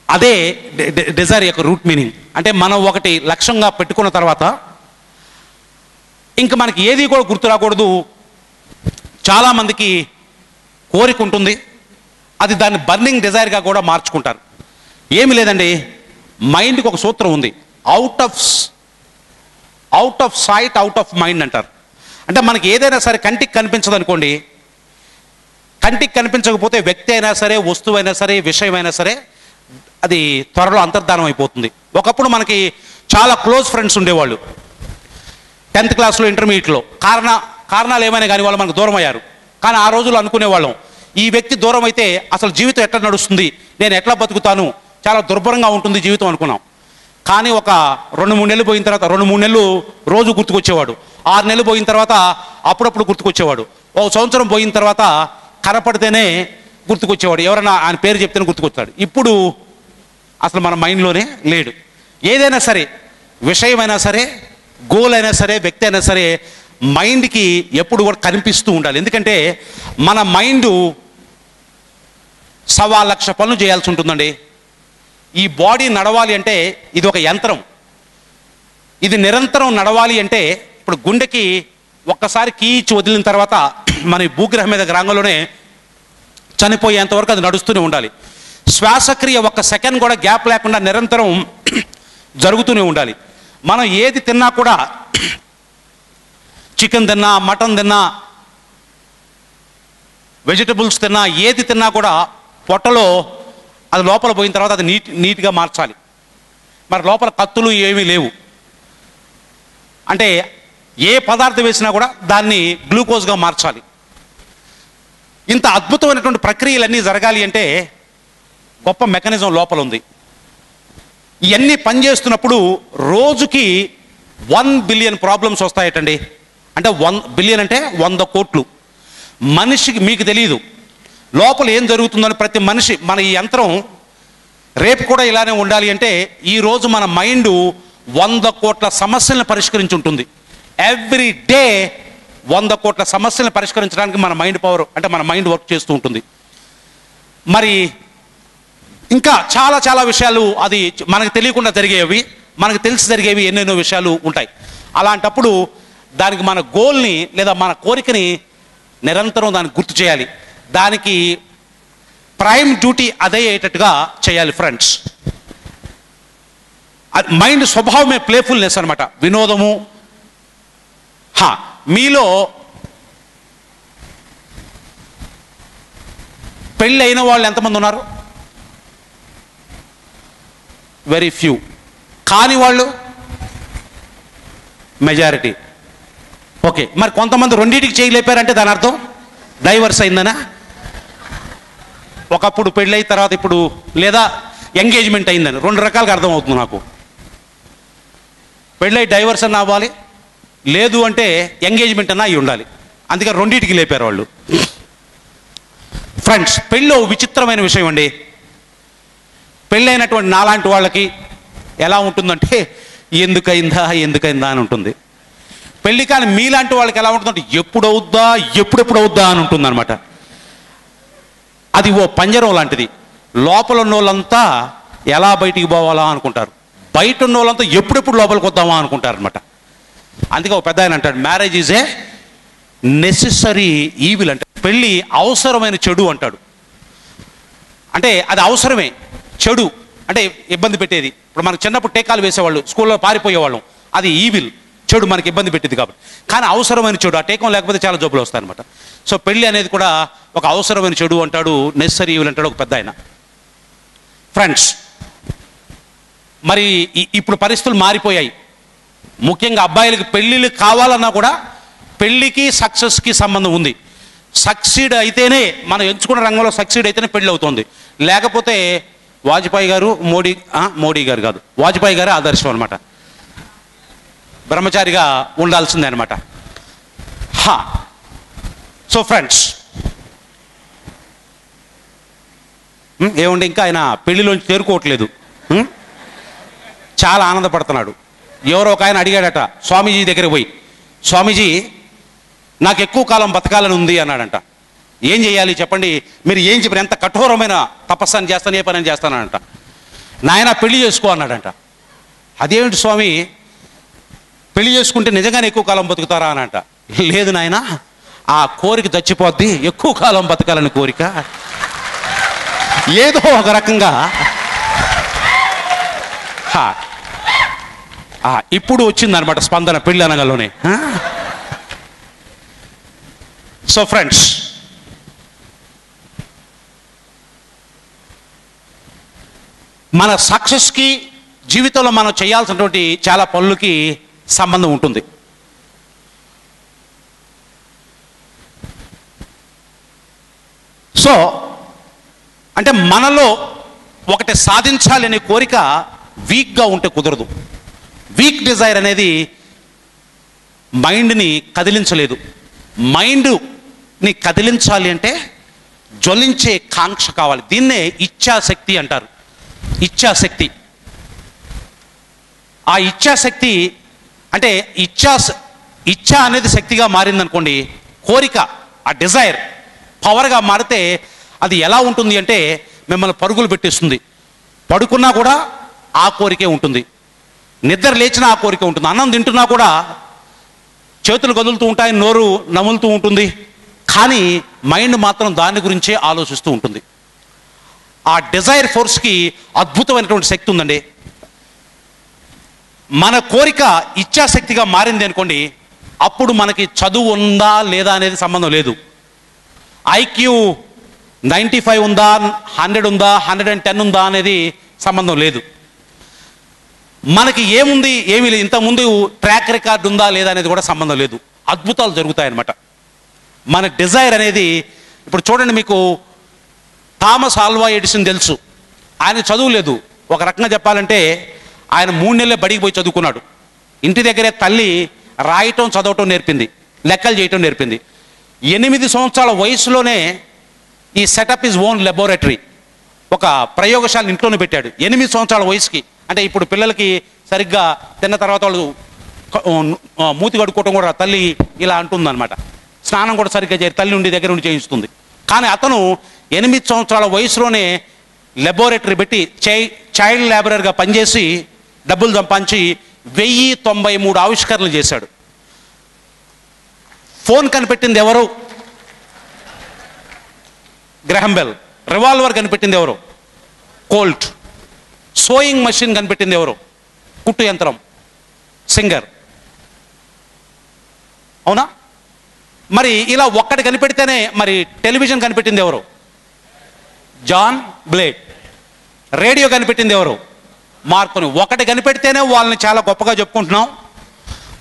అదే డిజైర్ యొక్క రూట్ మీనింగ్. అంటే మనం ఒకటి లక్ష్యంగా పెట్టుకున్న తర్వాత ఇంకా మనకి ఏది కూడా గుర్తు రాకూడదు. చాలామందికి కోరిక ఉంటుంది, అది దాన్ని బర్నింగ్ డిజైర్గా కూడా మార్చుకుంటారు. ఏమి లేదండి, మైండ్కి ఒక సూత్రం ఉంది, out of sight out of mind అంటారు. అంటే మనకి ఏదైనా సరే కంటికి కనిపించదు అనుకోండి, కంటికి కనిపించకపోతే వ్యక్తి అయినా సరే, వస్తువైనా సరే, విషయమైనా సరే అది త్వరలో అంతర్ధానం అయిపోతుంది. ఒకప్పుడు మనకి చాలా క్లోజ్ ఫ్రెండ్స్ ఉండేవాళ్ళు 10th క్లాస్లో, ఇంటర్మీడియట్లో. కారణాలు ఏమైనా కానీ వాళ్ళు మనకు దూరం అయ్యారు. కానీ ఆ రోజుల్లో అనుకునేవాళ్ళం, ఈ వ్యక్తి దూరం అయితే అసలు జీవితం ఎట్లా నడుస్తుంది, నేను ఎట్లా బతుకుతాను, చాలా దుర్భరంగా ఉంటుంది జీవితం అనుకున్నాం. కానీ ఒక 2-3 నెలలు పోయిన తర్వాత, 2-3 నెలలు రోజు గుర్తుకొచ్చేవాడు, 6 నెలలు పోయిన తర్వాత అప్పుడప్పుడు గుర్తుకొచ్చేవాడు, 1 సంవత్సరం పోయిన తర్వాత కనపడితేనే గుర్తుకొచ్చేవాడు, ఎవరైనా ఆయన పేరు చెప్తేనే గుర్తుకొచ్చాడు. ఇప్పుడు అసలు మన మైండ్లోనే లేడు. ఏదైనా సరే, విషయమైనా సరే, గోల్ అయినా సరే, వ్యక్తి అయినా సరే, మైండ్కి ఎప్పుడు కూడా కనిపిస్తూ ఉండాలి. ఎందుకంటే మన మైండ్ 1,00,000 పనులు చేయాల్సి ఉంటుందండి. ఈ బాడీ నడవాలి అంటే ఇది ఒక యంత్రం. ఇది నిరంతరం నడవాలి అంటే ఇప్పుడు గుండెకి ఒక్కసారి కీ ఇచ్చి వదిలిన తర్వాత మన ఈ భూగ్రహం మీద రంగంలోనే చనిపోయేంత వరకు అది నడుస్తూనే ఉండాలి. శ్వాసక్రియ ఒక్క సెకండ్ కూడా గ్యాప్ లేకుండా నిరంతరం జరుగుతూనే ఉండాలి. మనం ఏది తిన్నా కూడా, చికెన్ తిన్నా, మటన్ తిన్నా, వెజిటబుల్స్ తిన్నా, ఏది తిన్నా కూడా పొట్టలో అది లోపల పోయిన తర్వాత అది నీట్గా మార్చాలి. మరి లోపల కత్తులు ఏమీ లేవు అంటే ఏ పదార్థం వేసినా కూడా దాన్ని గ్లూకోజ్గా మార్చాలి. ఇంత అద్భుతమైనటువంటి ప్రక్రియలన్నీ జరగాలి అంటే గొప్ప మెకానిజం లోపల ఉంది. ఇవన్నీ పనిచేస్తున్నప్పుడు రోజుకి 1 బిలియన్ ప్రాబ్లమ్స్ వస్తాయటండి. అంటే 1 బిలియన్ అంటే 100 కోట్లు. మనిషికి మీకు తెలియదు లోపల ఏం జరుగుతుందని. ప్రతి మనిషి, మన ఈ యంత్రం రేపు కూడా ఇలానే ఉండాలి అంటే ఈరోజు మన మైండ్ 100 కోట్ల సమస్యలను పరిష్కరించి ఉంటుంది. ఎవ్రీ డే 100 కోట్ల సమస్యలను పరిష్కరించడానికి మన మైండ్ పవర్, అంటే మన మైండ్ వర్క్ చేస్తూ ఉంటుంది. మరి ఇంకా చాలా చాలా విషయాలు అది మనకు తెలియకుండా జరిగేవి, మనకు తెలిసి జరిగేవి ఎన్నెన్నో విషయాలు ఉంటాయి. అలాంటప్పుడు దానికి మన గోల్ని లేదా మన కోరికని నిరంతరం దానికి గుర్తు చేయాలి. దానికి ప్రైమ్ డ్యూటీ అదే అయ్యేటట్టుగా చేయాలి ఫ్రెండ్స్. మైండ్ స్వభావమే ప్లేఫుల్నెస్ అనమాట, వినోదము. మీలో పెళ్ళి అయిన వాళ్ళు ఎంతమంది ఉన్నారు? Very few. కాని వాళ్ళు మెజారిటీ. ఓకే, మరి కొంతమంది రెండింటికి చేయలేపారంటే దాని అర్థం డైవర్స్ అయిందనా? ఒకప్పుడు పెళ్ళి అయిన తర్వాత ఇప్పుడు లేదా ఎంగేజ్మెంట్ అయిందని 2 రకాలుగా అర్థం అవుతుంది నాకు. పెళ్ళై డైవర్స్ అన్న అవ్వాలి, లేదు అంటే ఎంగేజ్మెంట్ అన్నా అయి ఉండాలి. అందుకని రెండింటికి లేపారు వాళ్ళు. ఫ్రెండ్స్, పెళ్ళి విచిత్రమైన విషయం అండి. పెళ్ళైనటువంటి నాలాంటి వాళ్ళకి ఎలా ఉంటుందంటే ఎందుకైందా అని ఉంటుంది. పెళ్ళి కానీ మీలాంటి వాళ్ళకి ఎలా ఉంటుందంటే ఎప్పుడవుద్దా అని ఉంటుంది అనమాట. అది ఓ పంజరం లాంటిది. లోపల ఉన్న వాళ్ళంతా ఎలా బయటికి పోవాలా అనుకుంటారు, బయట ఉన్న వాళ్ళంతా ఎప్పుడెప్పుడు లోపలికి వద్దామా అనుకుంటారు అనమాట. అందుకే ఒక పెద్ద ఆయన అంటాడు, marriage is a necessary evil. అంటే పెళ్ళి అవసరమైన చెడు అంటాడు. అంటే అది అవసరమే, చెడు అంటే ఇబ్బంది పెట్టేది. ఇప్పుడు మనకు చిన్నప్పుడు టీకాలు వేసేవాళ్ళు, స్కూల్లో పారిపోయేవాళ్ళం, అది ఈవిల్, చెడు, మనకి ఇబ్బంది పెట్టేది కాబట్టి. కానీ అవసరమైన చెడు, ఆ టీకం లేకపోతే చాలా జబ్బులు వస్తాయి అనమాట. సో పెళ్ళి అనేది కూడా ఒక అవసరమైన చెడు అంటాడు, నెసరీ ఈవిల్ అంటాడు ఒక పెద్ద ఆయన. ఫ్రెండ్స్, మరి ఇప్పుడు పరిస్థితులు మారిపోయాయి. ముఖ్యంగా అబ్బాయిలకి పెళ్ళిళ్ళు కావాలన్నా కూడా పెళ్ళికి సక్సెస్కి సంబంధం ఉంది. సక్సీడ్ అయితేనే, మనం ఎంచుకున్న రంగంలో సక్సీడ్ అయితేనే పెళ్ళి అవుతుంది. లేకపోతే వాజ్పేయి గారు మోడీ గారు కాదు, వాజ్పేయి గారే ఆదర్శం అనమాట. బ్రహ్మచారిగా ఉండాల్సిందే అనమాట. సో ఫ్రెండ్స్, ఏముంది, ఇంకా ఆయన పెళ్లిలోంచి తేరుకోవట్లేదు, చాలా ఆనందపడుతున్నాడు. ఎవరో ఒక ఆయన అడిగాడట స్వామీజీ దగ్గరికి పోయి, స్వామీజీ నాకు ఎక్కువ కాలం బతకాలని ఉంది అన్నాడంట. ఏం చేయాలి చెప్పండి, మీరు ఏం చెప్పారు, ఎంత కఠోరమైన తపస్సాన్ని చేస్తాను, ఏ పని చేస్తానంట. నాయన పెళ్లి చేసుకో అన్నాడంట. అదేమిటి స్వామి, పెళ్లి చేసుకుంటే నిజంగానే ఎక్కువ కాలం బతుకుతారా అనంట. లేదు నాయన, ఆ కోరిక చచ్చిపోద్ది, ఎక్కువ కాలం బతకాలని కోరిక. ఏదో ఒక రకంగా ఇప్పుడు వచ్చిందనమాట స్పందన పెళ్ళి అనగలోనే. సో ఫ్రెండ్స్, మన సక్సెస్కి, జీవితంలో మనం చేయాల్సినటువంటి చాలా పనులకి సంబంధం ఉంటుంది. సో అంటే మనలో ఒకటి సాధించాలి అనే కోరిక వీక్గా ఉంటే కుదరదు. వీక్ డిజైర్ అనేది మైండ్ని కదిలించలేదు. మైండ్ని కదిలించాలి అంటే జ్వలించే కాంక్ష కావాలి. దీన్నే ఇచ్ఛాశక్తి అంటారు. ఇచ్ఛాశక్తి. ఆ ఇచ్ఛాశక్తి అంటే ఇచ్ఛ అనేది శక్తిగా మారిందనుకోండి, కోరిక, ఆ డిజైర్ పవర్గా మారితే అది ఎలా ఉంటుంది అంటే మిమ్మల్ని పరుగులు పెట్టేస్తుంది. పడుకున్నా కూడా ఆ కోరికే ఉంటుంది. నిద్ర లేచినా ఆ కోరిక ఉంటుంది. అన్నం తింటున్నా కూడా చేతులు కదులుతూ ఉంటాయి, నోరు నములుతూ ఉంటుంది, కానీ మైండ్ మాత్రం దాని గురించే ఆలోచిస్తూ ఉంటుంది. ఆ డిజైర్ ఫోర్స్కి అద్భుతమైనటువంటి శక్తి ఉందండి. మన కోరిక ఇచ్ఛాశక్తిగా మారింది అనుకోండి, అప్పుడు మనకి చదువు ఉందా లేదా అనేది సంబంధం లేదు. ఐక్యూ 95 ఉందా, 100 ఉందా, 110 ఉందా అనేది సంబంధం లేదు. మనకి ఏముంది ఏమీ లేదు, ఇంతకుముందు ట్రాక్ రికార్డ్ ఉందా లేదా అనేది కూడా సంబంధం లేదు. అద్భుతాలు జరుగుతాయన్నమాట. మన డిజైర్ అనేది, ఇప్పుడు చూడండి, మీకు థామస్ ఆల్వా ఎడిసన్ తెలుసు. ఆయన చదువు లేదు. ఒక రకంగా చెప్పాలంటే ఆయన 3 నెలలే బడికి పోయి చదువుకున్నాడు. ఇంటి దగ్గరే తల్లి రాయటం చదవటం నేర్పింది, లెక్కలు చేయటం నేర్పింది. 8 సంవత్సరాల వయసులోనే ఈ సెటప్ ఈజ్ ఓన్ లెబొరేటరీ, ఒక ప్రయోగశాల ఇంట్లోనే పెట్టాడు 8 సంవత్సరాల వయసుకి. అంటే ఇప్పుడు పిల్లలకి సరిగ్గా తిన్న తర్వాత వాళ్ళు మూతి కడుక్కోవటం కూడా తల్లి ఇలా అంటుందన్నమాట. స్నానం కూడా సరిగ్గా తల్లి ఉండి దగ్గర ఉండి చేయిస్తుంది. కానీ అతను 8 సంవత్సరాల వయసులోనే లెబొరేటరీ పెట్టి చైల్డ్ లేబరర్గా పనిచేసి డబ్బులు సంపాదించి 1093 ఆవిష్కరణలు చేశాడు. ఫోన్ కనిపెట్టింది ఎవరు? Graham Bell. రివాల్వర్ కనిపెట్టింది ఎవరు? కోల్ట్. సోయింగ్ మషిన్ కనిపెట్టింది ఎవరు? కుట్టు యంత్రం, సింగర్. అవునా? మరి ఇలా ఒక్కటి కనిపెడితేనే మరి టెలివిజన్ కనిపెట్టింది ఎవరు? John blade. రేడియో కనిపెట్టింది ఎవరు? మార్కోని. ఒకటి కనిపెడితేనే వాళ్ళని చాలా గొప్పగా చెప్పుకుంటున్నాం.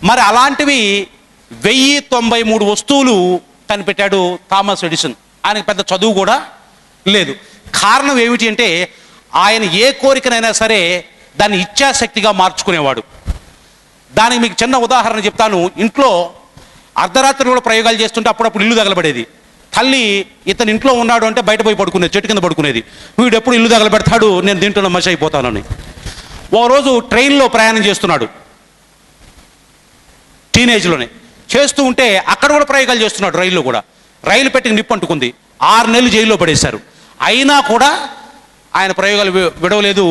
మరి అలాంటివి 1093 వస్తువులు కనిపెట్టాడు థామస్ ఎడిసన్. ఆయనకు పెద్ద చదువు కూడా లేదు. కారణం ఏమిటి అంటే ఆయన ఏ కోరికనైనా సరే దాన్ని ఇచ్ఛాశక్తిగా మార్చుకునేవాడు. దానికి మీకు చిన్న ఉదాహరణ చెప్తాను. ఇంట్లో అర్ధరాత్రి కూడా ప్రయోగాలు చేస్తుంటే అప్పుడప్పుడు ఇల్లు తగలబడేది. తల్లి ఇతను ఇంట్లో ఉన్నాడు అంటే బయట పోయి పడుకునేది, చెట్టు కింద పడుకునేది. వీడు ఎప్పుడు ఇల్లు తగలబెడతాడు, నేను దీంట్లో మషి అయిపోతానని. ఓ రోజు ట్రైన్లో ప్రయాణం చేస్తున్నాడు, టీనేజ్లోనే చేస్తూ ఉంటే అక్కడ కూడా ప్రయోగాలు చేస్తున్నాడు. రైల్లో కూడా రైలు పెట్టి నిప్పు అంటుకుంది. 6 నెలలు జైల్లో పడేశారు. అయినా కూడా ఆయన ప్రయోగాలు విడవలేదు.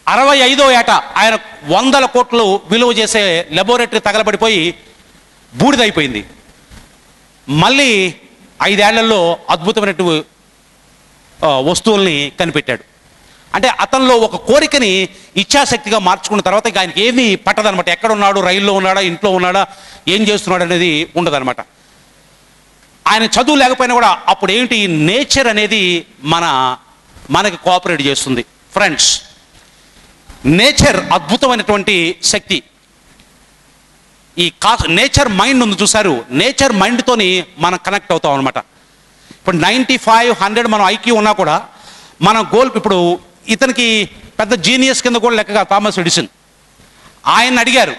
65వ ఏట ఆయన 100 కోట్లు విలువ చేసే లెబొరేటరీ తగలబడిపోయి బూడిదైపోయింది. మళ్ళీ 5 ఏళ్లలో అద్భుతమైనటువంటి వస్తువుల్ని కనిపెట్టాడు. అంటే అతనిలో ఒక కోరికని ఇచ్ఛాశక్తిగా మార్చుకున్న తర్వాత ఇక ఆయనకి ఏమీ పట్టదనమాట. ఎక్కడ ఉన్నాడు, రైల్లో ఉన్నాడా, ఇంట్లో ఉన్నాడా, ఏం చేస్తున్నాడు అనేది ఉండదనమాట. ఆయన చదువు లేకపోయినా కూడా అప్పుడు ఏంటి, నేచర్ అనేది మనకి కోఆపరేట్ చేస్తుంది. ఫ్రెండ్స్, నేచర్ అద్భుతమైనటువంటి శక్తి. ఈ నేచర్ మైండ్ ఉంది చూసారు, నేచర్ మైండ్తోని మనం కనెక్ట్ అవుతాం అనమాట. ఇప్పుడు 95, 100 మనం ఐక్యూ ఉన్నా కూడా మన గోల్, ఇప్పుడు ఇతనికి పెద్ద జీనియస్ కింద కూడా లెక్కగా థామస్ ఎడిసన్. ఆయన అడిగారు,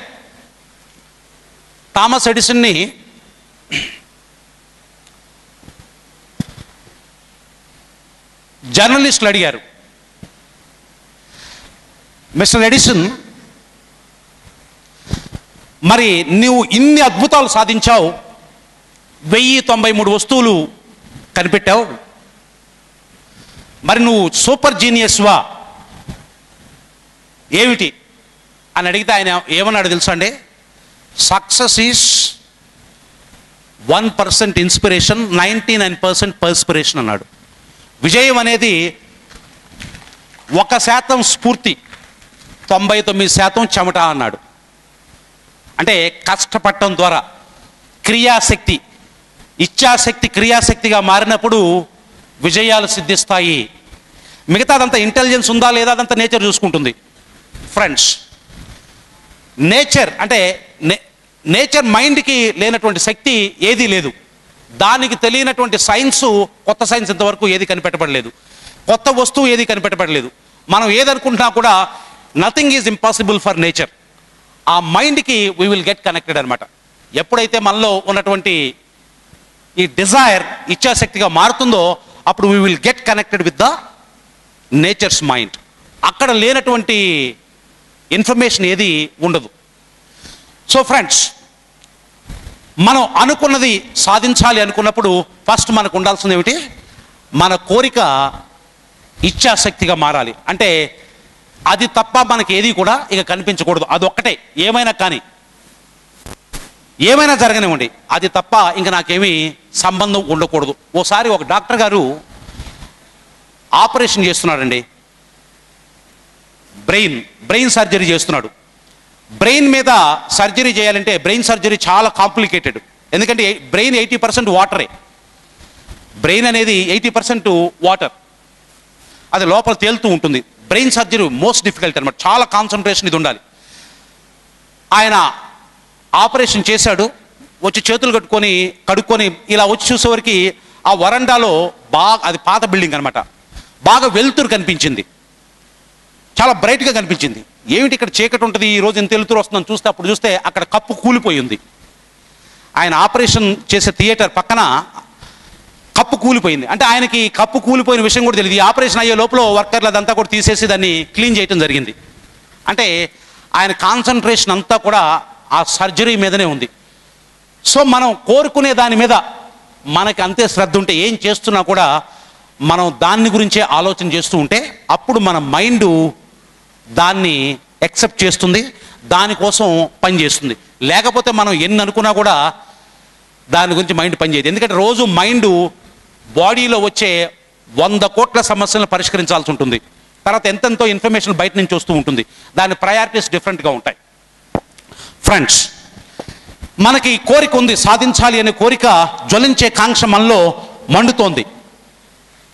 థామస్ ఎడిసన్ని జర్నలిస్టులు అడిగారు, మిస్టర్ ఎడిసన్, మరి నువ్వు ఇన్ని అద్భుతాలు సాధించావు, 1093 వస్తువులు కనిపెట్టావు, మరి నువ్వు సూపర్ జీనియస్వా ఏమిటి అని అడిగితే ఆయన ఏమన్నాడు తెలుసా అండి? సక్సెస్ ఈజ్ 1% ఇన్స్పిరేషన్, 99% పర్స్పిరేషన్ అన్నాడు. విజయం అనేది 1% స్ఫూర్తి, 99% చెమట అన్నాడు. అంటే కష్టపడటం ద్వారా క్రియాశక్తి, ఇచ్ఛాశక్తి క్రియాశక్తిగా మారినప్పుడు విజయాలు సిద్ధిస్తాయి. మిగతాదంతా ఇంటెలిజెన్స్ ఉందా లేదా అదంతా నేచర్ చూసుకుంటుంది. ఫ్రెండ్స్, నేచర్ అంటే నేచర్ మైండ్కి లేనటువంటి శక్తి ఏదీ లేదు. దానికి తెలియనటువంటి సైన్సు, కొత్త సైన్స్ ఇంతవరకు ఏది కనిపెట్టబడలేదు. కొత్త వస్తువు ఏది కనిపెట్టబడలేదు. మనం ఏదనుకుంటున్నా కూడా nothing is impossible for nature. ఆ మైండ్కి వీ విల్ గెట్ కనెక్టెడ్ అనమాట. ఎప్పుడైతే మనలో ఉన్నటువంటి ఈ డిజైర్ ఇచ్ఛాశక్తిగా మారుతుందో అప్పుడు we will get connected with the nature's mind. అక్కడ లేనటువంటి ఇన్ఫర్మేషన్ ఏది ఉండదు. సో ఫ్రెండ్స్, మనం అనుకున్నది సాధించాలి అనుకున్నప్పుడు ఫస్ట్ మనకు ఉండాల్సింది ఏమిటి? మన కోరిక ఇచ్ఛాశక్తిగా మారాలి. అంటే అది తప్ప మనకి ఏది కూడా ఇక కనిపించకూడదు. అదొక్కటే, ఏమైనా కానీ ఏమైనా జరగనివ్వండి, అది తప్ప ఇంకా నాకేమీ సంబంధం ఉండకూడదు. ఓసారి ఒక డాక్టర్ గారు ఆపరేషన్ చేస్తున్నాడండి, బ్రెయిన్ సర్జరీ చేస్తున్నాడు. బ్రెయిన్ మీద సర్జరీ చేయాలంటే బ్రెయిన్ సర్జరీ చాలా కాంప్లికేటెడ్. ఎందుకంటే బ్రెయిన్ 80% వాటరే. బ్రెయిన్ అనేది 80% వాటర్, అది లోపల తేలుతూ ఉంటుంది. బ్రెయిన్ సర్జరీ మోస్ట్ డిఫికల్ట్ అనమాట, చాలా కాన్సన్ట్రేషన్ ఇది ఉండాలి. ఆయన ఆపరేషన్ చేశాడు, వచ్చి చేతులు కడుక్కొని ఇలా వచ్చి చూసేవరకు ఆ వరండాలో అది పాత బిల్డింగ్ అనమాట, బాగా వెలుతురు కనిపించింది, చాలా బ్రైట్గా కనిపించింది. ఏమిటి ఇక్కడ చీకటి ఉంటుంది, ఈరోజు ఇంత వెలుతురు వస్తుందని చూస్తే అప్పుడు చూస్తే అక్కడ కప్పు కూలిపోయింది. ఆయన ఆపరేషన్ చేసే థియేటర్ పక్కన కప్పు కూలిపోయింది. అంటే ఆయనకి కప్పు కూలిపోయిన విషయం కూడా తెలియదు. ఈ ఆపరేషన్ అయ్యే లోపల వర్కర్లు అదంతా కూడా తీసేసి దాన్ని క్లీన్ చేయడం జరిగింది. అంటే ఆయన కాన్సన్ట్రేషన్ అంతా కూడా ఆ సర్జరీ మీదనే ఉంది. సో మనం కోరుకునే దాని మీద మనకి అంతే శ్రద్ధ ఉంటే, ఏం చేస్తున్నా కూడా మనం దాన్ని గురించే ఆలోచన చేస్తూ ఉంటే అప్పుడు మన మైండ్ దాన్ని యాక్సెప్ట్ చేస్తుంది, దానికోసం పనిచేస్తుంది. లేకపోతే మనం ఎన్ని అనుకున్నా కూడా దాని గురించి మైండ్ పనిచేయదు. ఎందుకంటే రోజు మైండ్ బాడీలో వచ్చే 100 కోట్ల సమస్యలను పరిష్కరించాల్సి ఉంటుంది. తర్వాత ఎంతెంతో ఇన్ఫర్మేషన్ బయట నుంచి వస్తూ ఉంటుంది, దాని ప్రయారిటీస్ డిఫరెంట్గా ఉంటాయి. ఫ్రెండ్స్, మనకి కోరిక ఉంది, సాధించాలి అనే కోరిక, జ్వలించే కాంక్ష మనలో మండుతోంది.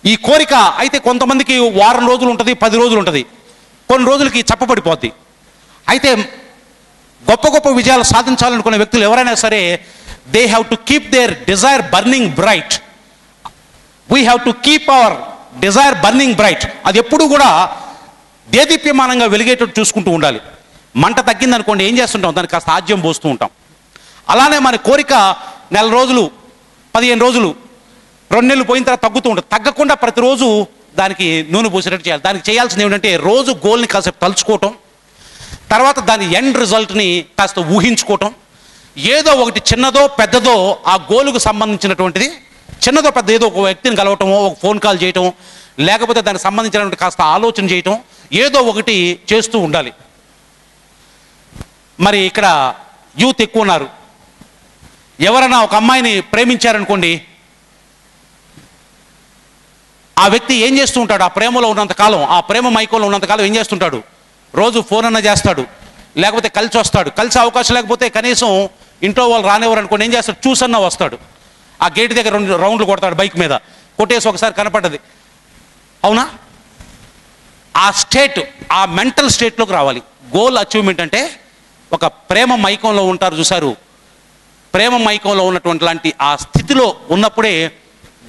ఈ కోరిక అయితే కొంతమందికి వారం రోజులు ఉంటుంది, 10 రోజులు ఉంటుంది, కొన్ని రోజులకి చప్పబడిపోద్ది. అయితే గొప్ప గొప్ప విజయాలు సాధించాలనుకునే వ్యక్తులు ఎవరైనా సరే, they have to keep their desire burning bright. We have to keep our desire burning bright. అది ఎప్పుడు కూడా దేదీప్యమానంగా వెలిగేటట్టు చూసుకుంటూ ఉండాలి. మంట తగ్గిందనుకోండి, ఏం చేస్తుంటాం, దానికి కాస్త ఆజ్యం పోస్తూ ఉంటాం. అలానే మన కోరిక 4 రోజులు, 15 రోజులు, 2 నెలలు పోయిన తర్వాత తగ్గుతూ ఉంటుంది. తగ్గకుండా ప్రతిరోజు దానికి నూనె పూసేటట్టు చేయాలి. దానికి చేయాల్సింది ఏమిటంటే, రోజు గోల్ని కాసేపు తలుచుకోవటం, తర్వాత దాని ఎండ్ రిజల్ట్ని కాస్త ఊహించుకోవటం. ఏదో ఒకటి చిన్నదో పెద్దదో ఆ గోలుకు సంబంధించినటువంటిది, చిన్నదో పెద్ద ఏదో ఒక వ్యక్తిని కలవటమో, ఒక ఫోన్ కాల్ చేయటం, లేకపోతే దానికి సంబంధించినటువంటి కాస్త ఆలోచన చేయటం, ఏదో ఒకటి చేస్తూ ఉండాలి. మరి ఇక్కడ యూత్ ఎక్కువ ఉన్నారు. ఎవరైనా ఒక అమ్మాయిని ప్రేమించారనుకోండి, ఆ వ్యక్తి ఏం చేస్తూ ఉంటాడు, ఆ ప్రేమలో ఉన్నంతకాలం, ఆ ప్రేమ మైకంలో ఉన్నంతకాలం ఏం చేస్తుంటాడు, రోజు ఫోన్ అన్నా చేస్తాడు, లేకపోతే కలిసి వస్తాడు. కలిసి అవకాశం లేకపోతే కనీసం ఇంట్లో వాళ్ళు రానివ్వరు అనుకోండి, ఏం చేస్తాడు, చూసన్నా వస్తాడు. ఆ గేట్ దగ్గర 2 రౌండ్లు కొడతాడు బైక్ మీద, కొట్టేసి ఒకసారి కనపడ్డది. అవునా? ఆ స్టేట్, ఆ మెంటల్ స్టేట్లోకి రావాలి. గోల్ అచీవ్మెంట్ అంటే ఒక ప్రేమ మైకంలో ఉంటారు చూసారు, ప్రేమ మైకంలో ఉన్నటువంటి లాంటి ఆ స్థితిలో ఉన్నప్పుడే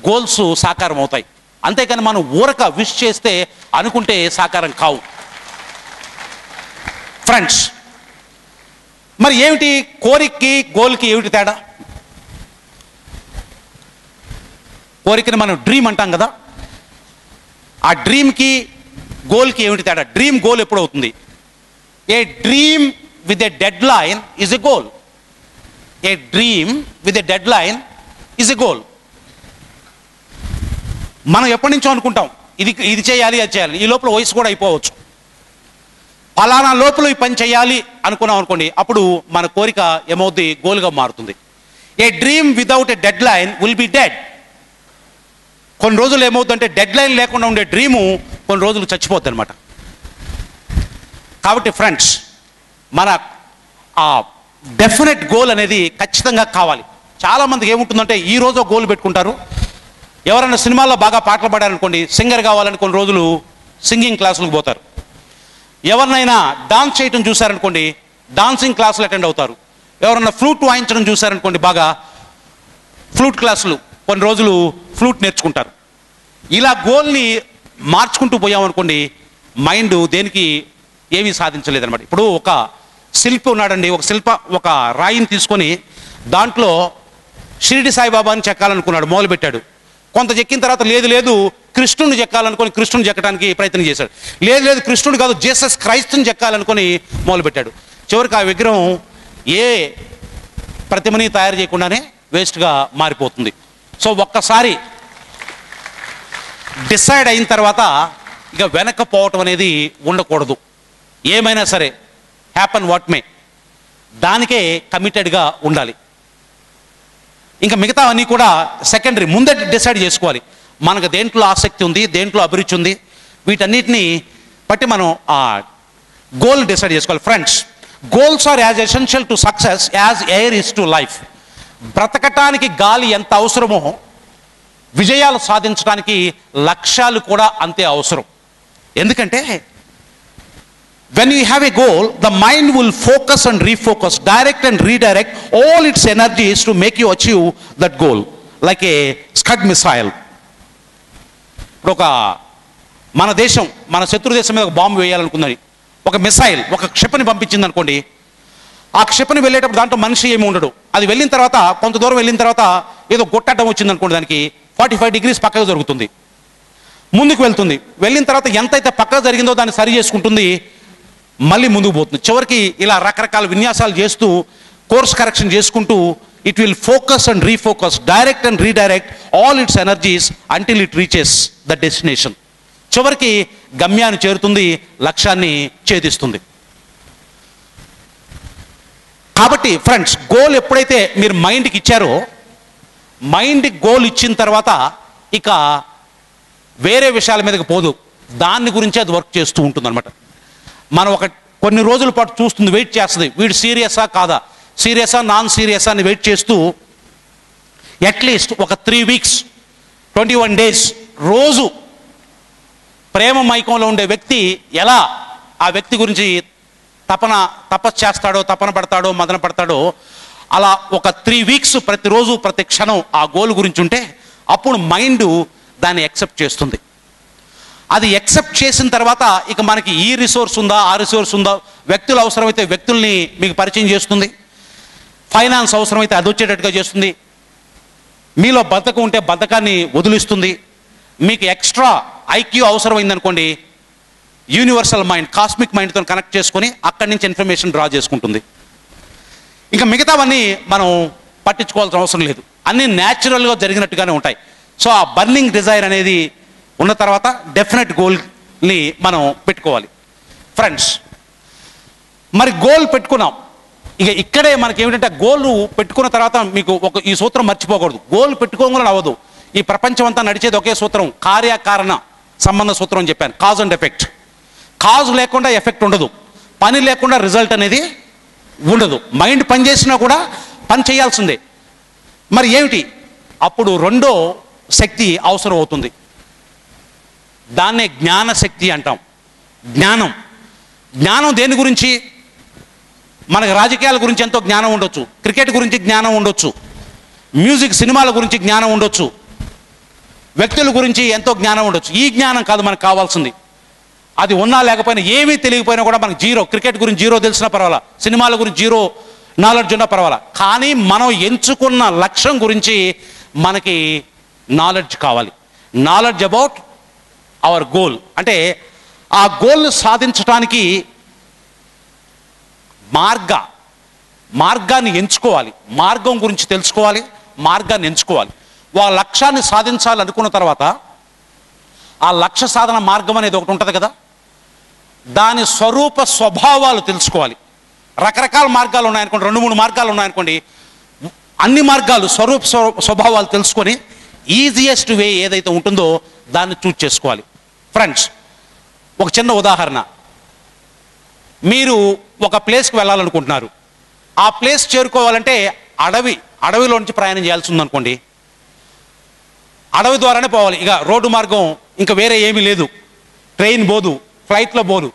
గోల్స్ సాకారం అవుతాయి. అంతేకాని మనం ఊరక విష్ చేస్తే అనుకుంటే సాకారం కావు. ఫ్రెండ్స్, మరి ఏమిటి కోరికకి గోల్కి ఏమిటి తేడా? కోరికని మనం డ్రీమ్ అంటాం కదా, ఆ డ్రీమ్కి గోల్కి ఏమిటి తేడా? డ్రీమ్ గోల్ ఎప్పుడు అవుతుంది? ఏ dream with a dead line is a goal. A dream with a dead line is a goal. మనం ఎప్పటి నుంచో అనుకుంటాం, ఇది చేయాలి, అది చేయాలి. ఈ లోపల వయసు కూడా అయిపోవచ్చు. ఫలానా లోపల ఈ పని చేయాలి అనుకున్నాం అనుకోండి, అప్పుడు మన కోరిక ఏమవుద్ది, గోల్గా మారుతుంది. ఏ dream without a dead line will be dead. కొన్ని రోజులు ఏమవుతుందంటే, డెడ్ లైన్ లేకుండా ఉండే డ్రీము కొన్ని రోజులు చచ్చిపోద్ది అనమాట. కాబట్టి ఫ్రెండ్స్, మన ఆ డెఫినెట్ గోల్ అనేది ఖచ్చితంగా కావాలి. చాలామందికి ఏముంటుందంటే, ఈ రోజు గోల్ పెట్టుకుంటారు. ఎవరైనా సినిమాల్లో బాగా పాటలు పాడారనుకోండి, సింగర్ కావాలని కొన్ని రోజులు సింగింగ్ క్లాసులకు పోతారు. ఎవరినైనా డాన్స్ చేయటం చూశారనుకోండి, డాన్సింగ్ క్లాసులు అటెండ్ అవుతారు. ఎవరైనా ఫ్లూట్ వాయించడం చూశారనుకోండి, బాగా ఫ్లూట్ క్లాసులు, కొన్ని రోజులు ఫ్లూట్ నేర్చుకుంటారు. ఇలా గోల్ని మార్చుకుంటూ పోయామనుకోండి, మైండ్ దేనికి ఏమీ సాధించలేదన్నమాట. ఇప్పుడు ఒక శిల్పి ఉన్నాడండి, ఒక రాయిని తీసుకొని దాంట్లో షిరిడి సాయిబాబాని చెక్కాలనుకున్నాడు, మొదలుపెట్టాడు. కొంత చెక్కిన తర్వాత లేదు కృష్ణుని చెక్కాలనుకొని కృష్ణుని చెక్కడానికి ప్రయత్నం చేశాడు. లేదు కృష్ణుడు కాదు, జీసస్ క్రైస్తుని చెక్కాలనుకొని మొదలుపెట్టాడు. చివరికి ఆ విగ్రహం ఏ ప్రతిమని తయారు చేయకుండానే వేస్ట్గా మారిపోతుంది. సో ఒక్కసారి డిసైడ్ అయిన తర్వాత ఇక వెనక్కి పోవటం అనేది ఉండకూడదు. ఏమైనా సరే హ్యాపన్ వాట్ మే, దానికే కమిటెడ్గా ఉండాలి. ఇంకా మిగతా అన్నీ కూడా సెకండరీ, ముందే డిసైడ్ చేసుకోవాలి మనకు దేంట్లో ఆసక్తి ఉంది, దేంట్లో అభిరుచి ఉంది, వీటన్నిటిని బట్టి మనం ఆ గోల్ డిసైడ్ చేసుకోవాలి. Friends, goals are as essential to success as air is to life. బ్రతకటానికి గాలి ఎంత అవసరమో విజయాలు సాధించడానికి లక్ష్యాలు కూడా అంతే అవసరం. ఎందుకంటే when you have a goal, the mind will focus and refocus, direct and redirect all its energies to make you achieve that goal, like a Scud missile. ఇప్పుడు ఒక మన దేశం, మన శత్రు దేశం మీద ఒక బాంబు వేయాలనుకుందని ఒక మిసైల్, ఒక క్షిపణి పంపించింది అనుకోండి. ఆ క్షిపణి వెళ్ళేటప్పుడు దాంట్లో మనిషి ఏమి ఉండడు. అది వెళ్ళిన తర్వాత కొంత దూరం వెళ్ళిన తర్వాత ఏదో గొట్టడం వచ్చింది అనుకోండి, దానికి 45 degrees పక్కకు జరుగుతుంది, ముందుకు వెళ్తుంది. వెళ్ళిన తర్వాత ఎంతైతే పక్కకు జరిగిందో దాన్ని సరి చేసుకుంటుంది, మళ్ళీ ముందుకు పోతుంది. చివరికి ఇలా రకరకాల విన్యాసాలు చేస్తూ కోర్స్ కరెక్షన్ చేసుకుంటూ it will focus and refocus, direct and redirect all it's energies until it reaches the destination. చివరికి గమ్యాన్ని చేరుతుంది, లక్ష్యాన్ని ఛేదిస్తుంది. కాబట్టి ఫ్రెండ్స్, గోల్ ఎప్పుడైతే మీరు మైండ్కి ఇచ్చారో, మైండ్కి గోల్ ఇచ్చిన తర్వాత ఇక వేరే విషయాల మీదకి పోదు, దాని గురించి అది వర్క్ చేస్తూ ఉంటుంది అనమాట. మనం కొన్ని రోజుల పాటు చూస్తుంది, వెయిట్ చేస్తుంది, వీడు సీరియసా కాదా, సీరియసా నాన్ సీరియసా అని వెయిట్ చేస్తూ అట్లీస్ట్ ఒక 3 weeks 21 days రోజు ప్రేమ మైకంలో ఉండే వ్యక్తి ఎలా ఆ వ్యక్తి గురించి తపస్సు చేస్తాడో, తపన పడతాడో, మదన పడతాడో, అలా ఒక 3 weeks ప్రతిరోజు ప్రతి క్షణం ఆ గోల్ గురించి ఉంటే అప్పుడు మైండ్ దాన్ని యాక్సెప్ట్ చేస్తుంది. అది యాక్సెప్ట్ చేసిన తర్వాత ఇక మనకి ఈ రిసోర్స్ ఉందా, ఆ రిసోర్స్ ఉందా, వ్యక్తులు అవసరమైతే వ్యక్తుల్ని మీకు పరిచయం చేస్తుంది, ఫైనాన్స్ అవసరమైతే అది వచ్చేటట్టుగా చేస్తుంది, మీలో బద్ధకం ఉంటే బద్ధకాన్ని వదిలిస్తుంది, మీకు ఎక్స్ట్రా ఐక్యూ అవసరమైందనుకోండి యూనివర్సల్ మైండ్, కాస్మిక్ మైండ్తో కనెక్ట్ చేసుకొని అక్కడి నుంచి ఇన్ఫర్మేషన్ డ్రా చేసుకుంటుంది. ఇంకా మిగతావన్నీ మనం పట్టించుకోవాల్సిన అవసరం లేదు, అన్నీ న్యాచురల్గా జరిగినట్టుగానే ఉంటాయి. సో ఆ బర్నింగ్ డిజైర్ అనేది ఉన్న తర్వాత డెఫినెట్ గోల్ని మనం పెట్టుకోవాలి. ఫ్రెండ్స్, మరి గోల్ పెట్టుకున్నాం, ఇక ఇక్కడే మనకి ఏమిటంటే గోల్ పెట్టుకున్న తర్వాత మీకు ఈ సూత్రం మర్చిపోకూడదు. గోల్ పెట్టుకోగానే అవ్వదు. ఈ ప్రపంచం అంతా నడిచేది ఒకే సూత్రం, కార్యకారణ సంబంధ సూత్రం అని చెప్పాను, కాజ్ అండ్ ఎఫెక్ట్. కాజ్ లేకుండా ఎఫెక్ట్ ఉండదు, పని లేకుండా రిజల్ట్ అనేది ఉండదు. మైండ్ పని చేసినా కూడా పని చేయాల్సిందే. మరి ఏమిటి అప్పుడు రెండో శక్తి అవసరం అవుతుంది, దాన్నే జ్ఞానశక్తి అంటాం. జ్ఞానం దేని గురించి? మనకు రాజకీయాల గురించి ఎంతో జ్ఞానం ఉండొచ్చు, క్రికెట్ గురించి జ్ఞానం ఉండొచ్చు, మ్యూజిక్ సినిమాల గురించి జ్ఞానం ఉండొచ్చు, వ్యక్తుల గురించి ఎంతో జ్ఞానం ఉండొచ్చు. ఈ జ్ఞానం కాదు మనకు కావాల్సింది. అది ఉన్నా లేకపోయినా, ఏమీ తెలియకపోయినా కూడా మనకు జీరో, క్రికెట్ గురించి జీరో తెలిసినా పర్వాలా, సినిమాల గురించి జీరో నాలెడ్జ్ ఉన్నా పర్వాలా, కానీ మనం ఎంచుకున్న లక్ష్యం గురించి మనకి నాలెడ్జ్ కావాలి. Knowledge about our goal. అంటే ఆ గోల్ని సాధించడానికి మార్గాన్ని ఎంచుకోవాలి, మార్గం గురించి తెలుసుకోవాలి, మార్గాన్ని ఎంచుకోవాలి. వాళ్ళ లక్ష్యాన్ని సాధించాలనుకున్న తర్వాత ఆ లక్ష్య సాధన మార్గం అనేది ఒకటి ఉంటుంది కదా, దాని స్వరూప స్వభావాలు తెలుసుకోవాలి. రకరకాల మార్గాలు ఉన్నాయనుకోండి, 2-3 మార్గాలు ఉన్నాయనుకోండి, అన్ని మార్గాలు స్వరూప స్వభావాలు తెలుసుకొని ఈజియెస్ట్ వే ఏదైతే ఉంటుందో దాన్ని చూజ్ చేసుకోవాలి. ఫ్రెండ్స్, ఒక చిన్న ఉదాహరణ, మీరు ఒక ప్లేస్కి వెళ్ళాలనుకుంటున్నారు, ఆ ప్లేస్ చేరుకోవాలంటే అడవిలో నుంచి ప్రయాణం చేయాల్సి ఉందనుకోండి, అడవి ద్వారానే పోవాలి. ఇక రోడ్డు మార్గం ఇంకా వేరే ఏమీ లేదు, ట్రైన్ పోదు, ఫ్లైట్లో పోదు,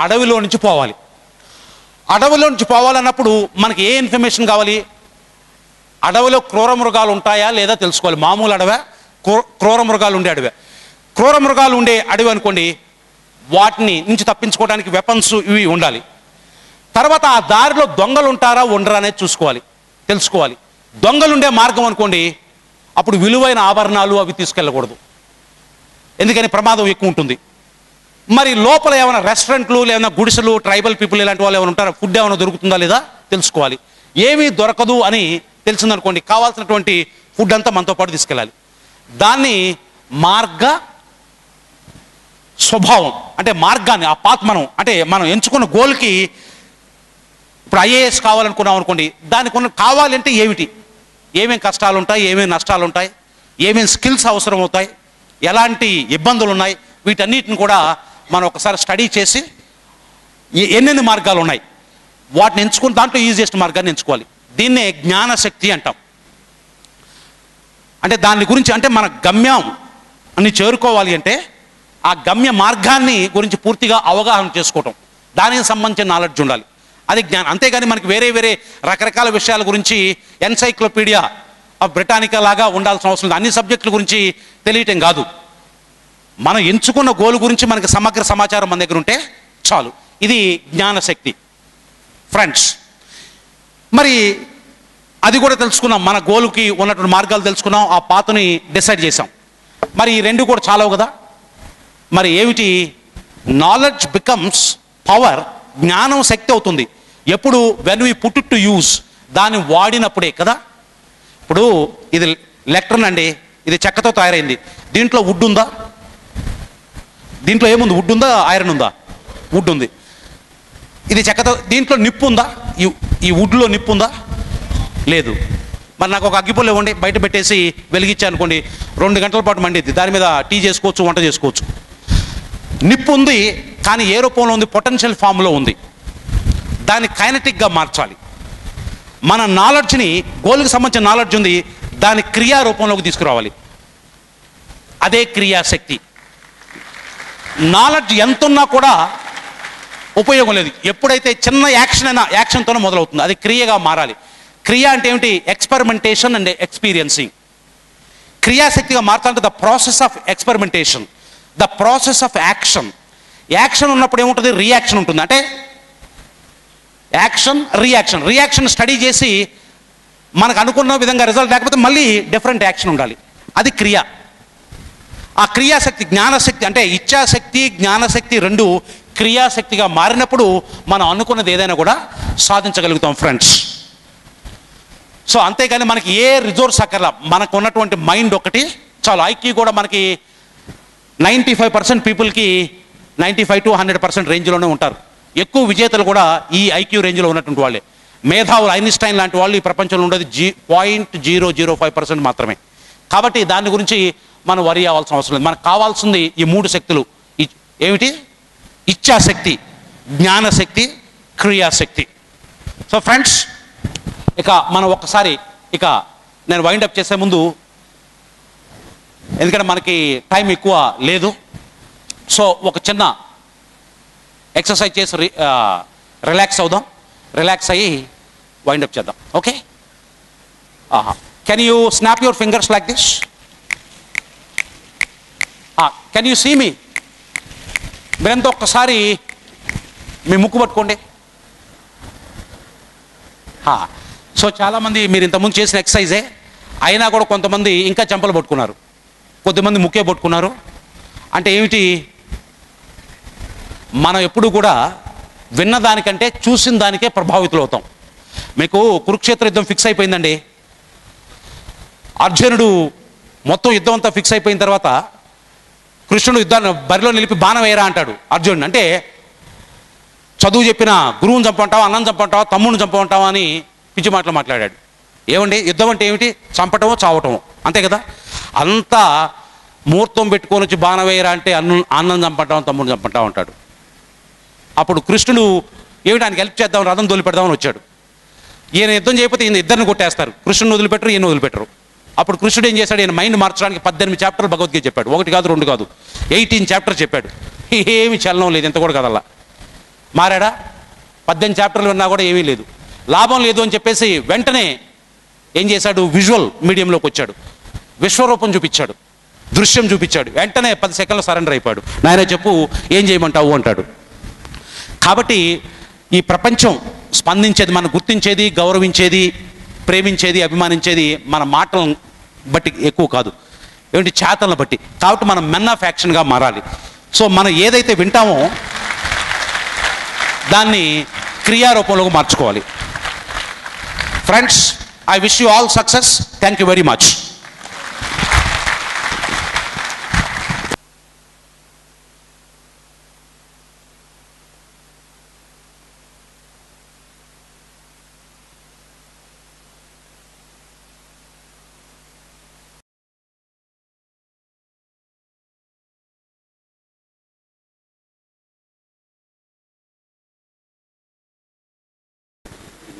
అడవిలో నుంచి పోవాలి. అడవిలో నుంచి పోవాలన్నప్పుడు మనకి ఏ ఇన్ఫర్మేషన్ కావాలి? అడవిలో క్రూర మృగాలు ఉంటాయా లేదా తెలుసుకోవాలి. మామూలు అడవే, క్రూర మృగాలు ఉండే అడవే. క్రూర మృగాలు ఉండే అడవి అనుకోండి, వాటిని నుంచి తప్పించుకోవడానికి వెపన్స్ ఇవి ఉండాలి. తర్వాత ఆ దారిలో దొంగలు ఉంటారా ఉండరా అనేది తెలుసుకోవాలి. దొంగలు ఉండే మార్గం అనుకోండి, అప్పుడు విలువైన ఆభరణాలు అవి తీసుకెళ్ళకూడదు, ఎందుకని ప్రమాదం ఎక్కువ ఉంటుంది. మరి లోపల ఏమైనా రెస్టారెంట్లు లేదా గుడిసెలు, ట్రైబల్ పీపుల్ ఇలాంటి వాళ్ళు ఏమైనా ఉంటారా, ఫుడ్ ఏమైనా దొరుకుతుందా లేదా తెలుసుకోవాలి. ఏమీ దొరకదు అని తెలిసిందనుకోండి, కావాల్సినటువంటి ఫుడ్ అంతా మనతో పాటు తీసుకెళ్ళాలి. దాన్ని మార్గ స్వభావం అంటే మార్గాన్ని, ఆ పాత్ మనం ఎంచుకున్న గోల్కి, ఇప్పుడు ఐఏఎస్ కావాలనుకున్నాం అనుకోండి, దానికి కావాలంటే ఏమిటి, ఏమేమి కష్టాలు ఉంటాయి, ఏమేమి నష్టాలు ఉంటాయి, ఏమేమి స్కిల్స్ అవసరం అవుతాయి, ఎలాంటి ఇబ్బందులు ఉన్నాయి, వీటన్నిటిని కూడా మనం ఒకసారి స్టడీ చేసి ఎన్నెన్ని మార్గాలు ఉన్నాయి వాటిని ఎంచుకుని దాంట్లో ఈజియెస్ట్ మార్గాన్ని ఎంచుకోవాలి. దీన్నే జ్ఞానశక్తి అంటాం. అంటే దాని గురించి, అంటే మన గమ్యం అని చేరుకోవాలి అంటే ఆ గమ్య మార్గాన్ని గురించి పూర్తిగా అవగాహన చేసుకోవటం, దానికి సంబంధించిన నాలెడ్జ్ ఉండాలి, అది జ్ఞానం. అంతేగాని మనకి వేరే రకరకాల విషయాల గురించి ఎన్సైక్లోపీడియా ఆఫ్ బ్రిటానికా లాగా ఉండాల్సిన అవసరం లేదు. అన్ని సబ్జెక్టుల గురించి తెలియటం కాదు, మనం ఎంచుకున్న గోల్ గురించి మనకి సమగ్ర సమాచారం మన దగ్గర ఉంటే చాలు. ఇది జ్ఞానశక్తి ఫ్రెండ్స్. మరి అది కూడా తెలుసుకున్నాం, మన గోల్కి ఉన్నటువంటి మార్గాలు తెలుసుకున్నాం, ఆ పాత్ని డిసైడ్ చేసాం. మరి ఈ రెండు కూడా చాలవు కదా. మరి ఏమిటి? నాలెడ్జ్ బికమ్స్ పవర్, జ్ఞానం శక్తి అవుతుంది ఎప్పుడు? When we put to use, దాన్ని వాడినప్పుడే కదా. ఇప్పుడు ఇది లెక్ట్రన్ అండి, ఇది చెక్కతో తయారైంది, దీంట్లో వుడ్ ఉందా? దీంట్లో ఏముంది? వుడ్ ఉందా, ఐరన్ ఉందా? వుడ్ ఉంది. ఇది చెక్కతో, దీంట్లో నిప్పు ఉందా? ఈ వుడ్లో నిప్పు ఉందా? లేదు. మరి నాకు ఒక అగ్గిపుల్ల ఇవ్వండి, బయట పెట్టేసి వెలిగించా అనుకోండి, 2 గంటల పాటు మండిద్ది, దాని మీద టీ చేసుకోవచ్చు, వంట చేసుకోవచ్చు. నిప్పు ఉంది, కానీ ఏ రూపంలో ఉంది? పొటెన్షియల్ ఫామ్లో ఉంది. దాన్ని కైనటిక్గా మార్చాలి. మన నాలెడ్జ్ని, గోల్కి సంబంధించిన నాలెడ్జ్ ఉంది, దాని క్రియా రూపంలోకి తీసుకురావాలి. అదే క్రియాశక్తి. నాలెడ్జ్ ఎంతున్నా కూడా ఉపయోగం లేదు ఎప్పుడైతే చిన్న యాక్షన్తోనే మొదలవుతుంది, అది క్రియగా మారాలి. క్రియ అంటే ఏమిటి? Experimentation and experiencing. క్రియాశక్తిగా మార్చాలంటే the process of experimentation, the process of action. Action ఉన్నప్పుడు ఏముంటుంది? రియాక్షన్ ఉంటుంది. అంటే యాక్షన్, రియాక్షన్ స్టడీ చేసి మనకు అనుకున్న విధంగా రిజల్ట్ లేకపోతే మళ్ళీ డిఫరెంట్ యాక్షన్ ఉండాలి, అది క్రియ. ఆ క్రియాశక్తి, జ్ఞానశక్తి అంటే ఇచ్ఛాశక్తి, జ్ఞానశక్తి రెండు క్రియాశక్తిగా మారినప్పుడు మనం అనుకున్నది ఏదైనా కూడా సాధించగలుగుతాం ఫ్రెండ్స్. సో అంతేగాని మనకి ఏ రిజోర్స్ అక్కర్లా, మనకు ఉన్నటువంటి మైండ్ ఒకటి చాలు. ఐక్యూ కూడా మనకి 95% పీపుల్కి 95 to 100% రేంజ్లోనే ఉంటారు. ఎక్కువ విజేతలు కూడా ఈ ఐక్యూ రేంజ్లో ఉన్నటువంటి వాళ్ళే. మేధావులు ఐన్స్టైన్ లాంటి వాళ్ళు ఈ ప్రపంచంలో ఉండేది 0.005% మాత్రమే. కాబట్టి దాని గురించి మనం వరి అవ్వాల్సిన అవసరం లేదు. మనకు కావాల్సింది ఈ 3 శక్తులు. ఏమిటి? ఇచ్ఛాశక్తి, జ్ఞానశక్తి, క్రియాశక్తి. సో ఫ్రెండ్స్, ఇక మనం ఒక్కసారి నేను వైండప్ చేసే ముందు, ఎందుకంటే మనకి టైం ఎక్కువ లేదు, సో ఒక చిన్న ఎక్సర్సైజ్ చేసి రిలాక్స్ అవుదాం. రిలాక్స్ అయ్యి వైండప్ చేద్దాం. Okay? Can you snap your fingers like this? Can you see me? మీరంతా ఒక్కసారి మీ ముక్కు పట్టుకోండి. సో చాలామంది మీరు ఇంతకుముందు చేసిన ఎక్సర్సైజే అయినా కూడా కొంతమంది ఇంకా చెంపలు పట్టుకున్నారు, కొద్దిమంది ముక్కే పట్టుకున్నారు. అంటే ఏమిటి? మనం ఎప్పుడు కూడా విన్న దానికంటే చూసిన దానికే ప్రభావితులు అవుతాం. మీకు కురుక్షేత్ర యుద్ధం ఫిక్స్ అయిపోయిందండి. అర్జునుడు మొత్తం యుద్ధం అంతా ఫిక్స్ అయిపోయిన తర్వాత కృష్ణుడు యుద్ధాన్ని బరిలో నిలిపి బాణం వేయరా అంటాడు అర్జునుడు. అంటే చదువు చెప్పిన గురువుని చంపంటావా, అన్నం చంపంటావా, తమ్ముడిని చంపంటావా అని పిచ్చి మాటలు మాట్లాడాడు. ఏమండి, యుద్ధం అంటే ఏమిటి? చంపటమో చావటమో, అంతే కదా. అంతా ముహూర్తం పెట్టుకొని వచ్చి బాణం వేయరా అంటే అన్నం చంపంటావా, తమ్ముడిని చంపంటావా అంటాడు. అప్పుడు కృష్ణుడు ఏమిటి, ఆయనకి హెల్ప్ చేద్దాం, రథం వదిలిపెడదామని వచ్చాడు. ఈయన యుద్ధం చేయకపోతే ఈయన ఇద్దరిని కొట్టేస్తారు, కృష్ణుని వదిలిపెట్టరు, ఈయన వదిలిపెట్టరు. అప్పుడు కృష్ణుడు ఏం చేశాడు? ఈయన మైండ్ మార్చడానికి 18 చాప్టర్లు భగవద్గీత చెప్పాడు. 1 కాదు 2 కాదు 18 చాప్టర్ చెప్పాడు. ఏమి చలనం లేదు, ఎంత కూడా కదల్లా. మారాడా? 18 చాప్టర్లు విన్నా కూడా ఏమీ లేదు, లాభం లేదు అని చెప్పేసి వెంటనే ఏం చేశాడు? విజువల్ మీడియంలోకి వచ్చాడు, విశ్వరూపం చూపించాడు, దృశ్యం చూపించాడు. వెంటనే 10 సెకండ్లు సరెండర్ అయిపోయాడు. నాయన చెప్పు, ఏం చేయమంటావు అంటాడు. కాబట్టి ఈ ప్రపంచం స్పందించేది, మనం గుర్తించేది, గౌరవించేది, ప్రేమించేది, అభిమానించేది మన మాటలను బట్టి ఎక్కువ కాదు, ఏమిటి? చేతలను బట్టి. కాబట్టి మనం మెన్ ఆఫ్ యాక్షన్గా మారాలి. సో మనం ఏదైతే వింటామో దాన్ని క్రియారూపంలోకి మార్చుకోవాలి. Friends, I wish you all success. Thank you very much.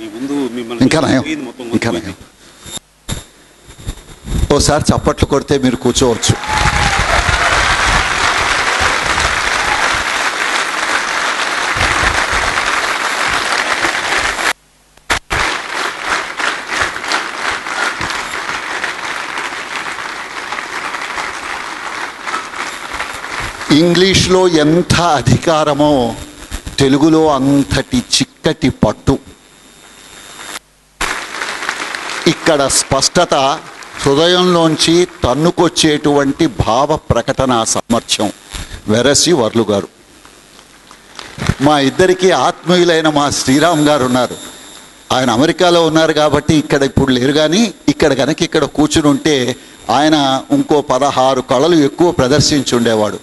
ఇంకా నయం, ఇంకా నయం. ఓసారి చప్పట్లు కొడితే మీరు కూర్చోవచ్చు. ఇంగ్లీష్లో ఎంత అధికారమో తెలుగులో అంతటి చిక్కటి పట్టు. ఇక్కడ స్పష్టత, హృదయంలోంచి తన్నుకొచ్చేటువంటి భావ ప్రకటన సామర్థ్యం. వెరసి వర్లు గారు, మా ఇద్దరికి ఆత్మీయులైన మా శ్రీరామ్ గారు ఉన్నారు. ఆయన అమెరికాలో ఉన్నారు కాబట్టి ఇక్కడ ఇప్పుడు లేరు. కానీ ఇక్కడ కనుక ఇక్కడ కూర్చుని ఉంటే ఆయన ఇంకో 16 కళలు ఎక్కువ ప్రదర్శించి ఉండేవాడు.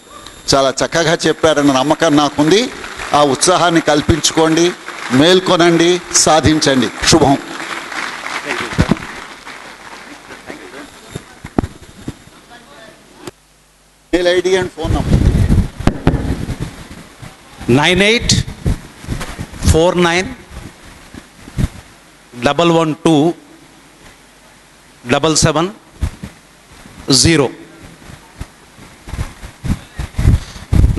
చాలా చక్కగా చెప్పారన్న నమ్మకం నాకుంది. ఆ ఉత్సాహాన్ని కల్పించుకోండి, మేల్కొనండి, సాధించండి. శుభం. Mail ID and phone number 9849112770.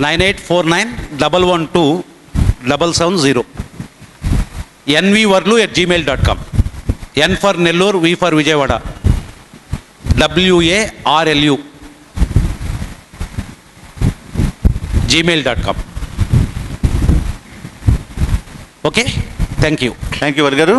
9849112770. nvvarlu@gmail.com. N for Nellore, V for Vijayawada, WARLU gmail.com. Okay, thank you. Thank you, Vargaru.